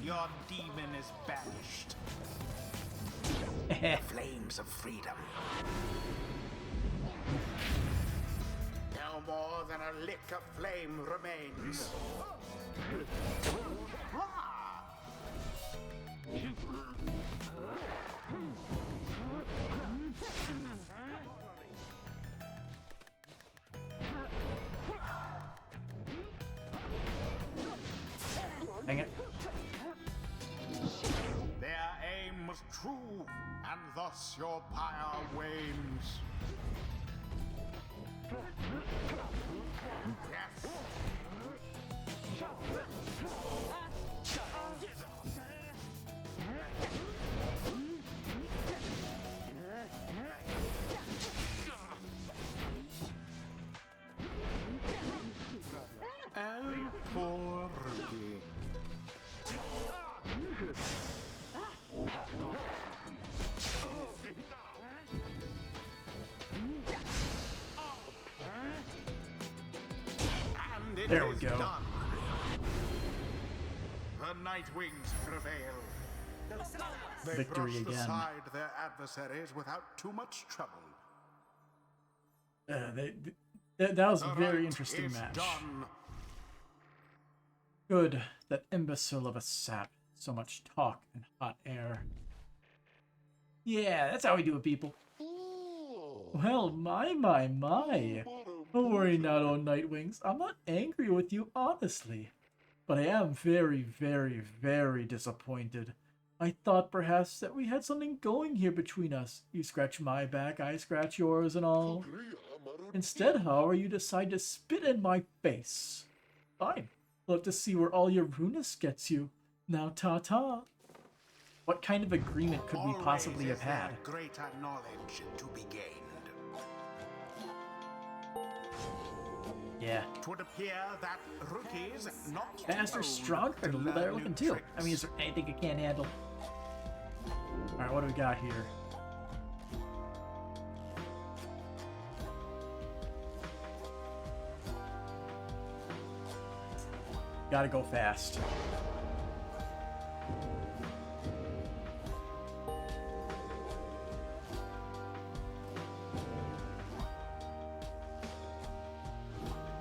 Your demon is banished. Flames of freedom. No more than a lick of flame remains. Dang it. Their aim was true, and thus your pyre wanes. Yes. Oh, poor Ruby. And it There we is go. done. The Night Wings prevail. They Victory brushed again. aside their adversaries without too much trouble. That was a The very right interesting is match. done. Good, that imbecile of a sap. So much talk and hot air. Yeah, that's how we do it, people. Well, my. Don't worry now, old Nightwings. I'm not angry with you, honestly. But I am very, very disappointed. I thought perhaps that we had something going here between us. You scratch my back, I scratch yours and all. Instead, however, you decide to spit in my face. Fine. We'll have to see where all your rudeness gets you. Now, ta-ta. What kind of agreement could we possibly have had? Always is there greater knowledge to be gained. Yeah. It would appear that rookies not Faster, old stronger, to and a little learn better new looking too. tricks. I mean, is there anything I can't handle? Alright, what do we got here? Gotta go fast.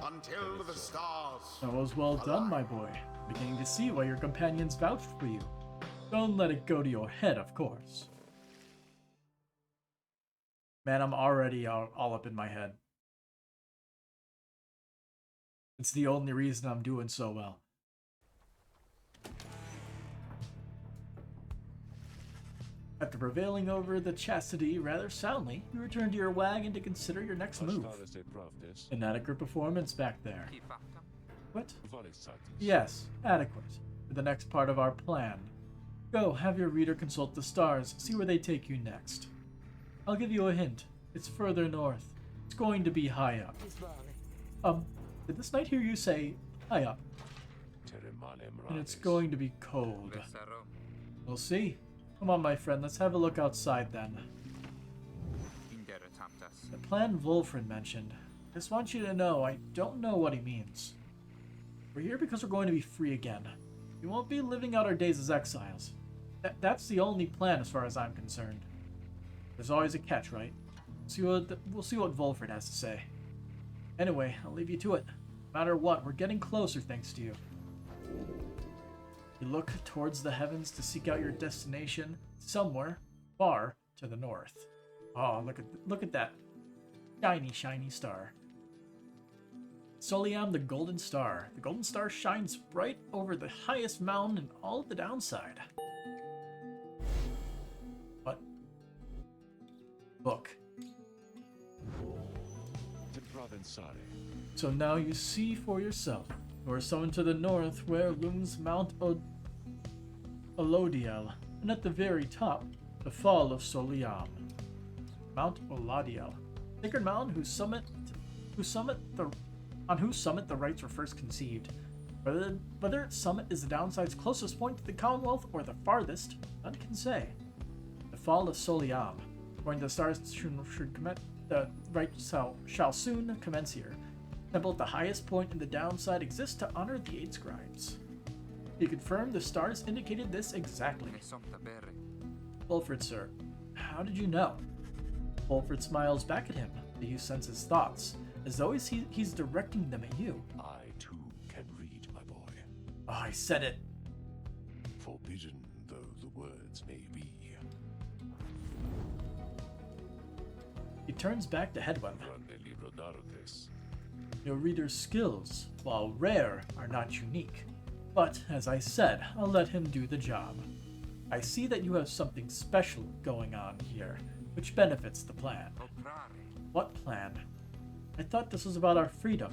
Until the stars. That was well done, my boy. Beginning to see why your companions vouched for you. Don't let it go to your head, of course. Man, I'm already all up in my head. It's the only reason I'm doing so well. After prevailing over the chastity rather soundly, you return to your wagon to consider your next move. An adequate performance back there. What? Yes, adequate. For the next part of our plan. Go, have your reader consult the stars, see where they take you next. I'll give you a hint. It's further north. It's going to be high up. Did this knight hear you say high up? and it's going to be cold. We'll see. Come on, my friend, let's have a look outside then. The plan Wolfred mentioned. Just want you to know, I don't know what he means. We're here because we're going to be free again. We won't be living out our days as exiles. That's the only plan as far as I'm concerned. There's always a catch, right? We'll see what Wolfred has to say. Anyway, I'll leave you to it. No matter what, we're getting closer thanks to you. You look towards the heavens to seek out your destination somewhere far to the north. Oh, look at that shiny, shiny star. Soliam, the golden star. The golden star shines bright over the highest mountain and all of the downside. What? Book. So now you see for yourself. You are summoned to the north, where looms Mount Olodiel, and at the very top, the fall of Soliam. Mount Olodiel, sacred mountain on whose summit the rites were first conceived. Whether its summit is the downside's closest point to the Commonwealth or the farthest, none can say. The fall of Soliam, according to the stars, the rites shall soon commence here. Temple at the highest point in the downside exists to honor the 8 scribes. He confirmed the stars indicated this exactly. Wolfred, sir, how did you know? Wolfred smiles back at him. The youth senses thoughts, as though he's directing them at you. I too can read, my boy. Oh, I said it. Forbidden though the words may be. He turns back to Hedwyn. Your reader's skills, while rare, are not unique. But, as I said, I'll let him do the job. I see that you have something special going on here, which benefits the plan. What plan? I thought this was about our freedom.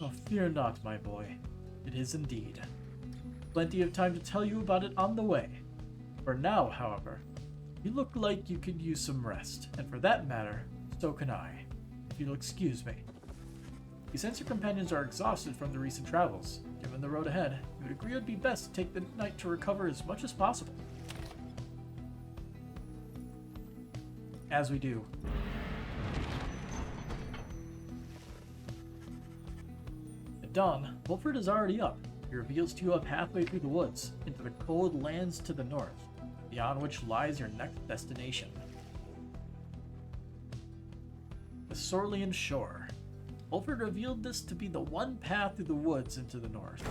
Oh, fear not, my boy. It is indeed. Plenty of time to tell you about it on the way. For now, however, you look like you could use some rest, and for that matter, so can I. If you'll excuse me. You sense your companions are exhausted from the recent travels. Given the road ahead, you would agree it would be best to take the night to recover as much as possible. As we do. At dawn, Wolfred is already up. He reveals to you a pathway through the woods, into the cold lands to the north, beyond which lies your next destination. The Sorlian Shore. Wolfred revealed this to be the one path through the woods into the north.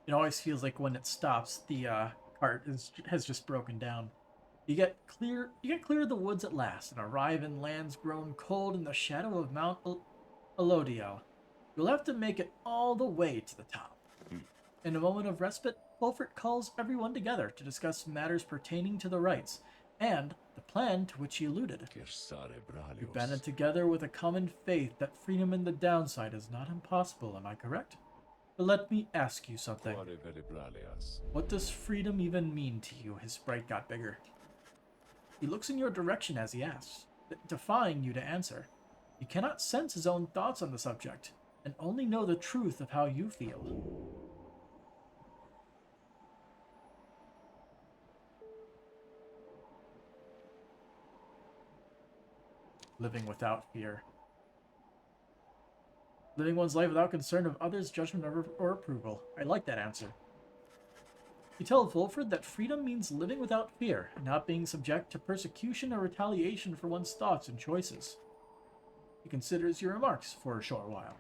It always feels like when it stops, the cart has just broken down. You get clear of the woods at last and arrive in lands grown cold in the shadow of Mount Olodiel. You'll have to make it all the way to the top. In a moment of respite, Wolfred calls everyone together to discuss matters pertaining to the rites and the plan to which he alluded. You banded together with a common faith that freedom in the downside is not impossible, am I correct? But let me ask you something. What does freedom even mean to you? His sprite got bigger. He looks in your direction as he asks, defying you to answer. He cannot sense his own thoughts on the subject, and only know the truth of how you feel. Living without fear. Living one's life without concern of others' judgment or approval. I like that answer. You tell Wolfred that freedom means living without fear, and not being subject to persecution or retaliation for one's thoughts and choices. He considers your remarks for a short while.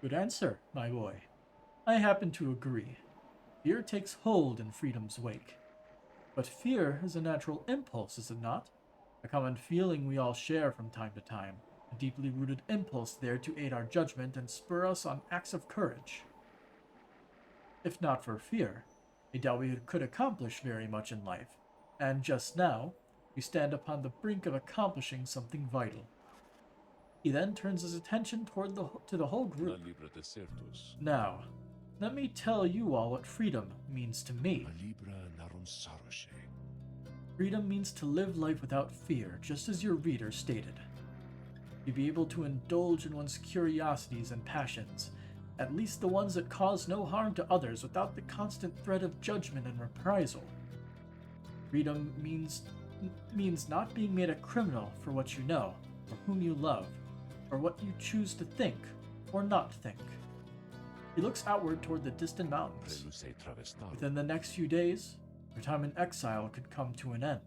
Good answer, my boy. I happen to agree. Fear takes hold in freedom's wake. But fear is a natural impulse, is it not? A common feeling we all share from time to time. A deeply rooted impulse there to aid our judgment and spur us on acts of courage. If not for fear, I doubt we could accomplish very much in life, and just now, we stand upon the brink of accomplishing something vital. He then turns his attention to the whole La group. libra desertus. Now, let me tell you all what freedom means to me. La libra narum saroshe. Freedom means to live life without fear, just as your reader stated. To be able to indulge in one's curiosities and passions, at least the ones that cause no harm to others without the constant threat of judgment and reprisal. Freedom means not being made a criminal for what you know, or whom you love, or what you choose to think or not think. He looks outward toward the distant mountains. Reluce travestarum. Within the next few days, your time in exile could come to an end.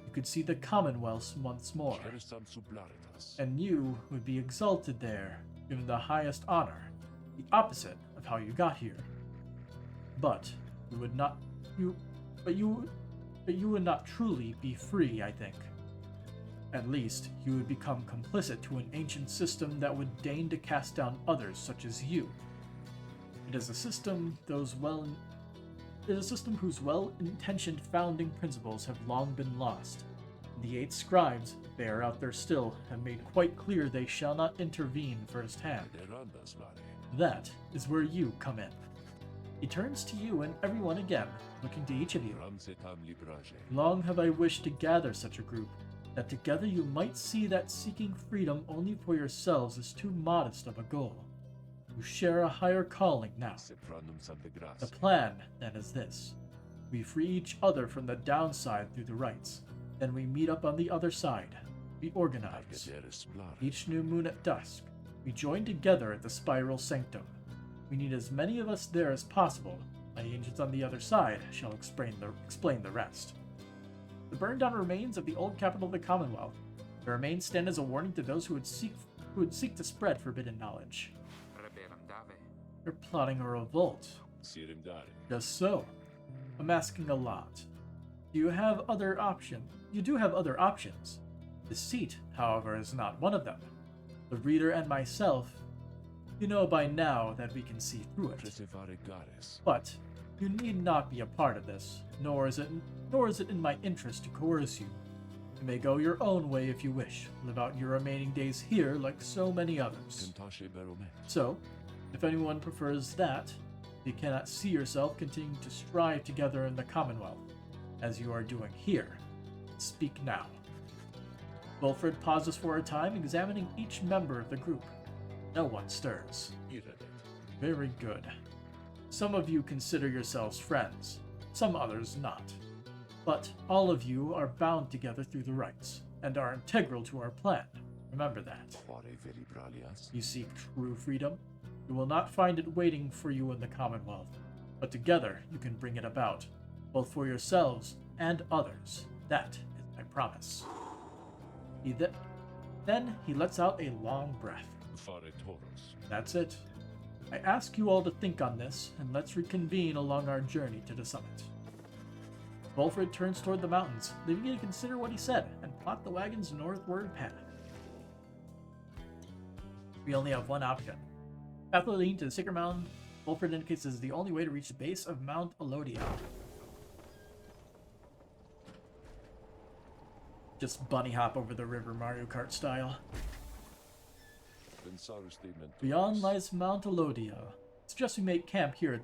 You could see the Commonwealth once more, Ceresam sublaritas. and you would be exalted there, given the highest honor, the opposite of how you got here. But you would not truly be free, I think. At least, you would become complicit to an ancient system that would deign to cast down others such as you. It is a system whose well-intentioned founding principles have long been lost. The 8 scribes, they are out there still, have made quite clear they shall not intervene firsthand. Derandas vare. That is where you come in. He turns to you and everyone again, looking to each of you. Ramsetam librage. Long have I wished to gather such a group, that together you might see that seeking freedom only for yourselves is too modest of a goal. You share a higher calling now. Sepranum sancte The gratia. plan, then, is this. We free each other from the downside through the rights. Then we meet up on the other side. We organize. Arcadere splare. Each new moon at dusk, we join together at the Spiral Sanctum. We need as many of us there as possible. My agents on the other side shall explain the rest. The burned down remains of the old capital of the Commonwealth. The remains stand as a warning to those who would seek to spread forbidden knowledge. You're plotting a revolt. Sirim dare. Just so. I'm asking a lot. You have other options. You do have other options. Deceit, however, is not one of them. The reader and myself, you know by now that we can see through it. Presevare gares. But you need not be a part of this, nor is it in my interest to coerce you. You may go your own way if you wish. Live out your remaining days here like so many others. Tentasce baromet. So, if anyone prefers that, you cannot see yourself continuing to strive together in the Commonwealth, as you are doing here. Speak now. Wilfred pauses for a time, examining each member of the group. No one stirs. Iredet. Very good. Some of you consider yourselves friends, some others not. But all of you are bound together through the rights, and are integral to our plan. Remember that. Quare velibralias. You seek true freedom? You will not find it waiting for you in the Commonwealth, but together you can bring it about, both for yourselves and others. That is my promise. Then he lets out a long breath. Fare toros. That's it. I ask you all to think on this, and let's reconvene along our journey to the summit. Wolfred turns toward the mountains, leaving you to consider what he said, and plot the wagon's northward path. We only have one option. Path will lead to the Sacred Mountain. Wolfred indicates this is the only way to reach the base of Mount Elodia. Just bunny hop over the river Mario Kart style. Pensarus de mentor. Beyond lies Mount Elodia. Suggest we make camp here at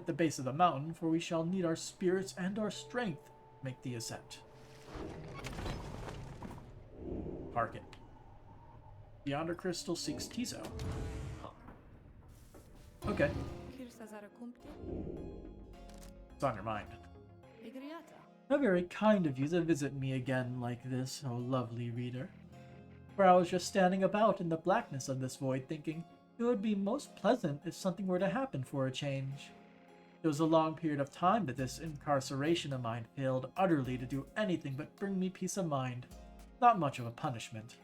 the base of the mountain, for we shall need our spirits and our strength to make the ascent. Park it. Beyond Crystal seeks Tizo. Okay, it's on your mind. How very kind of you to visit me again like this, oh lovely reader. For I was just standing about in the blackness of this void thinking it would be most pleasant if something were to happen for a change. It was a long period of time that this incarceration of mine failed utterly to do anything but bring me peace of mind. Not much of a punishment.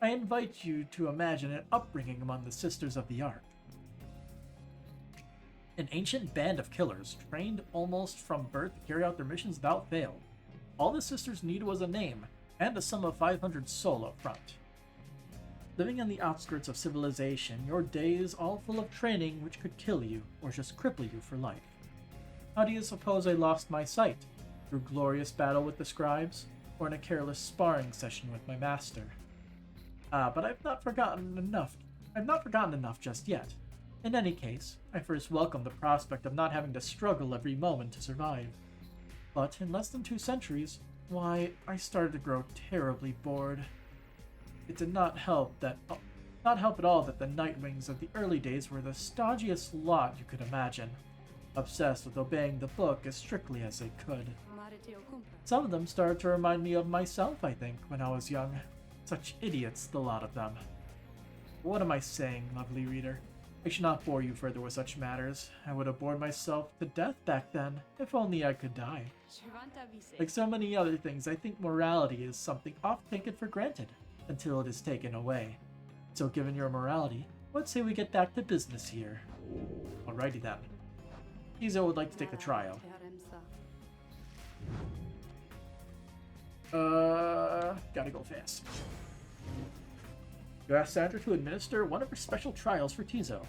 I invite you to imagine an upbringing among the Sisters of the Ark. An ancient band of killers, trained almost from birth to carry out their missions without fail. All the sisters needed was a name, and a sum of 500 sol up front. Living on the outskirts of civilization, your day is all full of training which could kill you, or just cripple you for life. How do you suppose I lost my sight? Through glorious battle with the scribes, or in a careless sparring session with my master? But I've not forgotten enough just yet. In any case, I first welcomed the prospect of not having to struggle every moment to survive. But in less than 2 centuries, why, I started to grow terribly bored. It did not help at all that the Nightwings of the early days were the stodgiest lot you could imagine, obsessed with obeying the book as strictly as they could. Some of them started to remind me of myself, I think, when I was young. Such idiots, the lot of them. What am I saying, lovely reader? I should not bore you further with such matters. I would have bored myself to death back then, if only I could die. Like so many other things, I think morality is something often taken for granted, until it is taken away. So given your morality, let's say we get back to business here. Alrighty then. Izo would like to take the trial. Gotta go fast. You asked Sandra to administer one of her special trials for Tizo.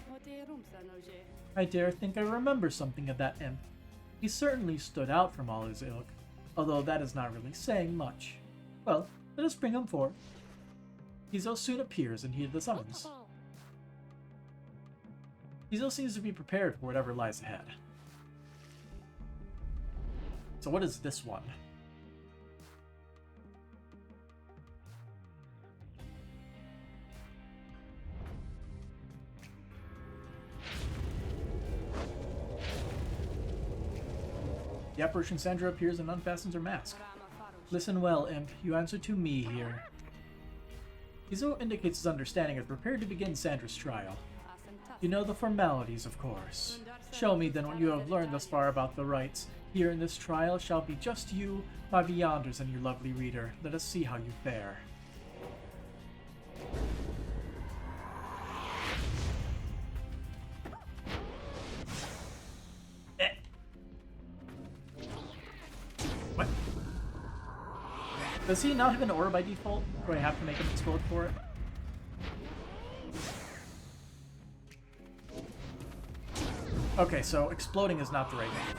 I dare think I remember something of that imp. He certainly stood out from all his ilk, although that is not really saying much. Well, let us bring him forth. Tizo soon appears and heeded the summons. Tizo seems to be prepared for whatever lies ahead. So what is this one? The apparition Sandra appears and unfastens her mask. Listen well, imp. You answer to me here. Izo indicates his understanding and prepared to begin Sandra's trial. You know the formalities, of course. Show me then what you have learned thus far about the rites. Here in this trial shall be just you, my beyonders, and your lovely reader. Let us see how you fare. What? Does he not have an aura by default? Do I have to make him explode for it? Okay, so exploding is not the right name.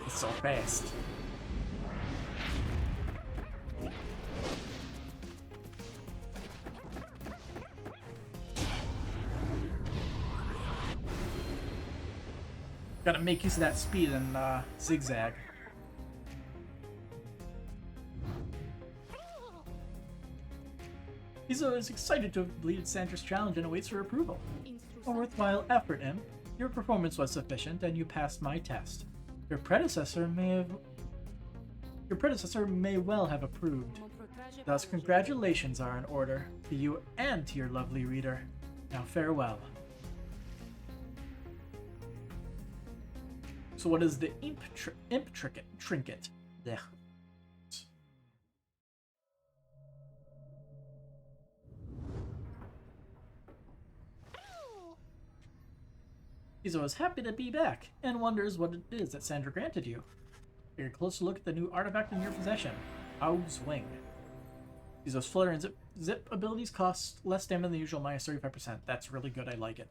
So fast. Gotta make use of that speed and zigzag. Izo is excited to have completed Sandra's challenge and awaits her approval. A worthwhile effort, Imp. Your performance was sufficient and you passed my test. Your predecessor may well have approved. Thus, congratulations are in order to you and to your lovely reader. Now farewell. So what is the imp trinket? Blech. Izo is happy to be back, and wonders what it is that Sandra granted you. Take a closer look at the new artifact in your possession, Ow's Wing. Izo's Flutter and Zip abilities cost less damage than usual, minus 35%. That's really good, I like it.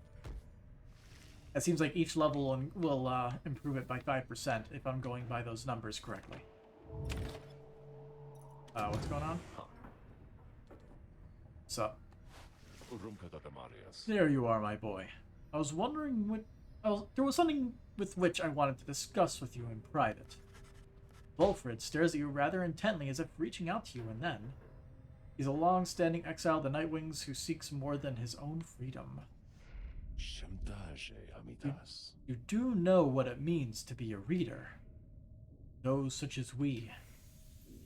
It seems like each level will improve it by 5%, if I'm going by those numbers correctly. What's going on? Sup? There you are, my boy. I was wondering what... there was something with which I wanted to discuss with you in private. Volfred stares at you rather intently as if reaching out to you, and then... He's a long-standing exile of the Nightwings who seeks more than his own freedom. You do know what it means to be a reader. Those such as we.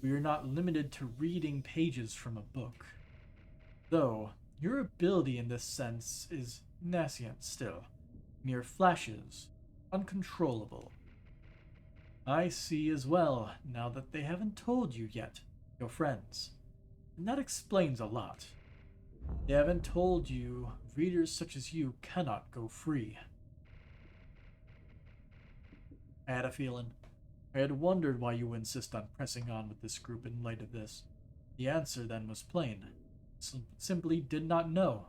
We are not limited to reading pages from a book. Though, your ability in this sense is nascent still. Mere flashes, uncontrollable. I see as well, now that they haven't told you yet, your friends. And that explains a lot. They haven't told you readers such as you cannot go free. I had a feeling. I had wondered why you insist on pressing on with this group in light of this. The answer then was plain. Simply did not know,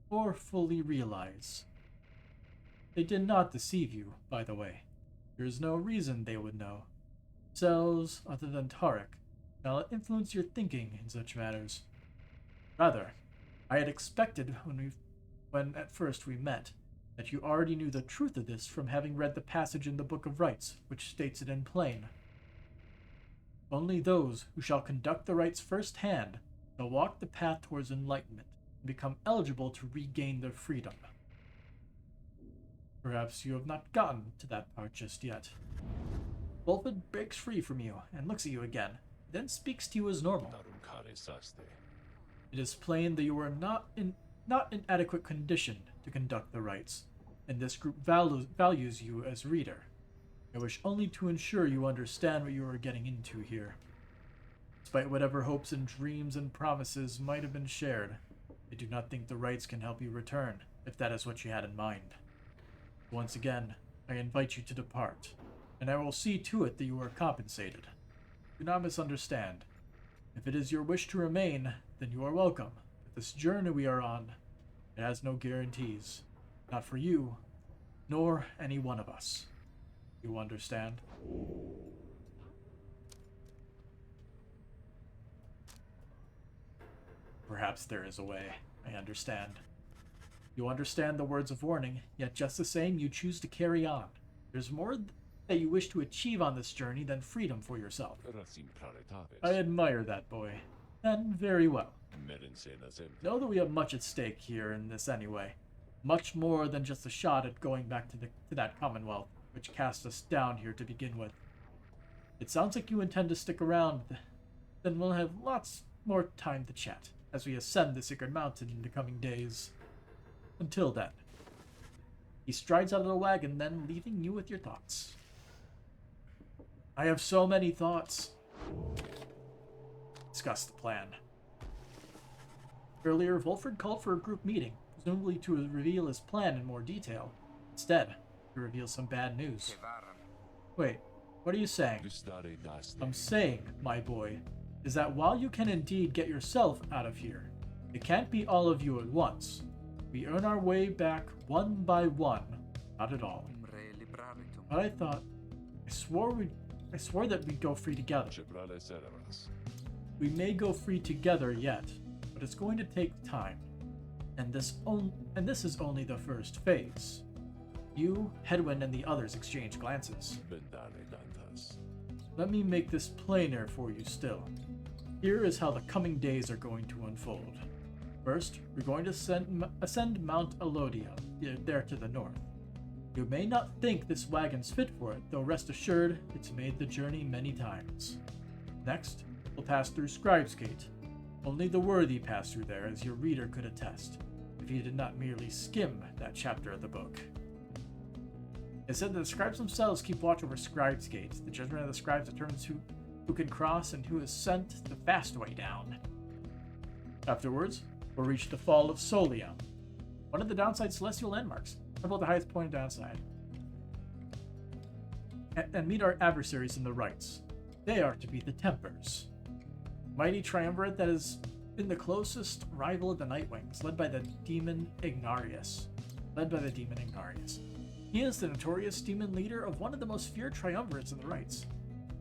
or fully realize. They did not deceive you, by the way. There is no reason they would know. Cells, other than Tarek, shall influence your thinking in such matters. Rather, I had expected when at first we met, that you already knew the truth of this from having read the passage in the Book of Rites, which states it in plain. Only those who shall conduct the rites firsthand shall walk the path towards enlightenment and become eligible to regain their freedom. Perhaps you have not gotten to that part just yet. Wolford breaks free from you and looks at you again, then speaks to you as normal. It is plain that you are not in adequate condition to conduct the rites, and this group values you as reader. I wish only to ensure you understand what you are getting into here. Despite whatever hopes and dreams and promises might have been shared, I do not think the rites can help you return, if that is what you had in mind. Once again, I invite you to depart, and I will see to it that you are compensated. Do not misunderstand. If it is your wish to remain, then you are welcome. But this journey we are on, it has no guarantees. Not for you, nor any one of us. You understand? Perhaps there is a way. I understand. You understand the words of warning, yet just the same, you choose to carry on. There's more that you wish to achieve on this journey than freedom for yourself. I admire that, boy. And very well. Know that we have much at stake here in this anyway. Much more than just a shot at going back to that Commonwealth, which cast us down here to begin with. It sounds like you intend to stick around. Then we'll have lots more time to chat as we ascend the Sacred Mountain in the coming days. Until then. He strides out of the wagon, then leaving you with your thoughts. I have so many thoughts. Discuss the plan. Earlier, Wolford called for a group meeting, presumably to reveal his plan in more detail. Instead, he reveals some bad news. Wait, what are you saying? I'm saying, my boy, is that while you can indeed get yourself out of here, it can't be all of you at once. We earn our way back one by one, not at all. But I thought, I swore that we'd go free together. We may go free together yet, but it's going to take time. And this is only the first phase. You, Hedwyn, and the others exchange glances. Let me make this plainer for you still. Here is how the coming days are going to unfold. First, we're going to ascend Mount Elodia, there to the north. You may not think this wagon's fit for it, though rest assured, it's made the journey many times. Next, we'll pass through Scribe's Gate. Only the worthy pass through there, as your reader could attest, if he did not merely skim that chapter of the book. It said that the scribes themselves keep watch over Scribe's Gate, the judgment of the scribes determines who can cross and who is sent the fast way down. Afterwards, we'll reach the Fall of Solia, one of the downside celestial landmarks, about the highest point of downside, and meet our adversaries in the rites. They are to be the Tempers, mighty triumvirate that has been the closest rival of the Nightwings, led by the demon Ignarius. He is the notorious demon leader of one of the most feared triumvirates in the rites.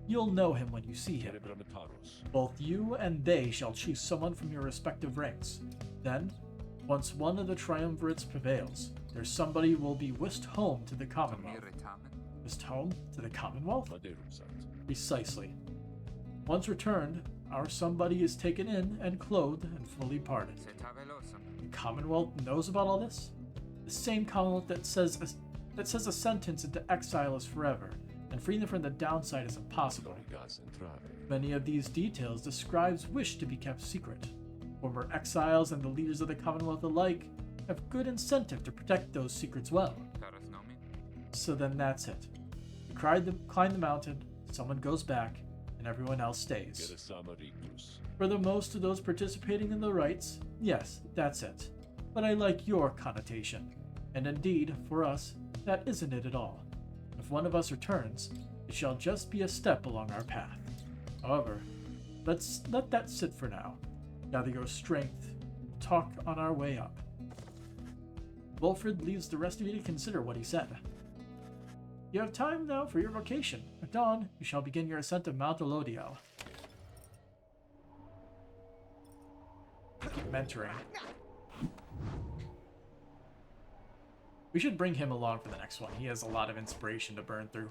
You'll know him when you see him. Both you and they shall choose someone from your respective ranks. Then, once one of the triumvirates prevails, there's somebody who will be whisked home to the Commonwealth. Whisked home to the Commonwealth? Precisely. Once returned, our somebody is taken in and clothed and fully pardoned. The Commonwealth knows about all this? The same Commonwealth that says a sentence into exile is forever, and freeing them from the downside is impossible. Many of these details the scribes wish to be kept secret. Former exiles and the leaders of the Commonwealth alike have good incentive to protect those secrets well. So then that's it. You climb the mountain, someone goes back, and everyone else stays. Gerasamarikus. For the most of those participating in the rites, yes, that's it. But I like your connotation. And indeed, for us, that isn't it at all. If one of us returns, it shall just be a step along our path. However, let's let that sit for now. Gather your strength, talk on our way up. Wilfred leaves the rest of you to consider what he said. You have time now for your vocation. At dawn, you shall begin your ascent of Mount Elodiel. Keep mentoring. We should bring him along for the next one. He has a lot of inspiration to burn through.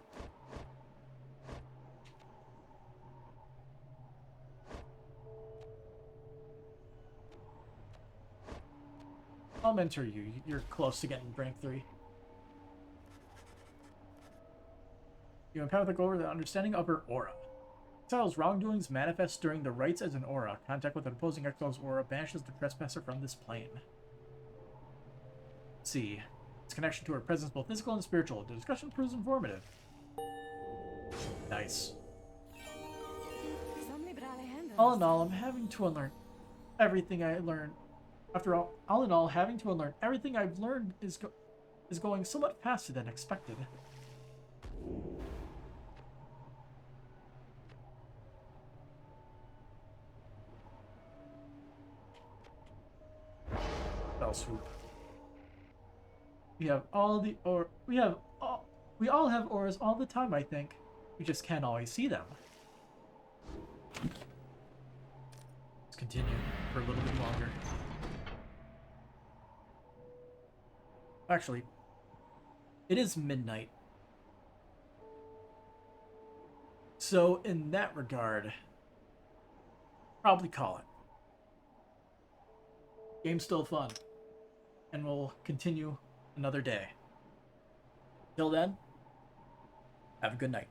I'll mentor you. You're close to getting rank 3. You empathic over the understanding of her aura. Exile's wrongdoings manifest during the rites as an aura. Contact with an opposing exile's aura banishes the trespasser from this plane. Let's see. Its connection to her presence, both physical and spiritual. The discussion proves informative. Nice. All in all, I'm having to unlearn everything I learned. After all in all, having to unlearn everything I've learned is going somewhat faster than expected. Spell swoop. We all have auras all the time, I think. We just can't always see them. Let's continue for a little bit longer. Actually, it is midnight. So, in that regard, probably call it. Game's still fun. And we'll continue another day. Till then, have a good night.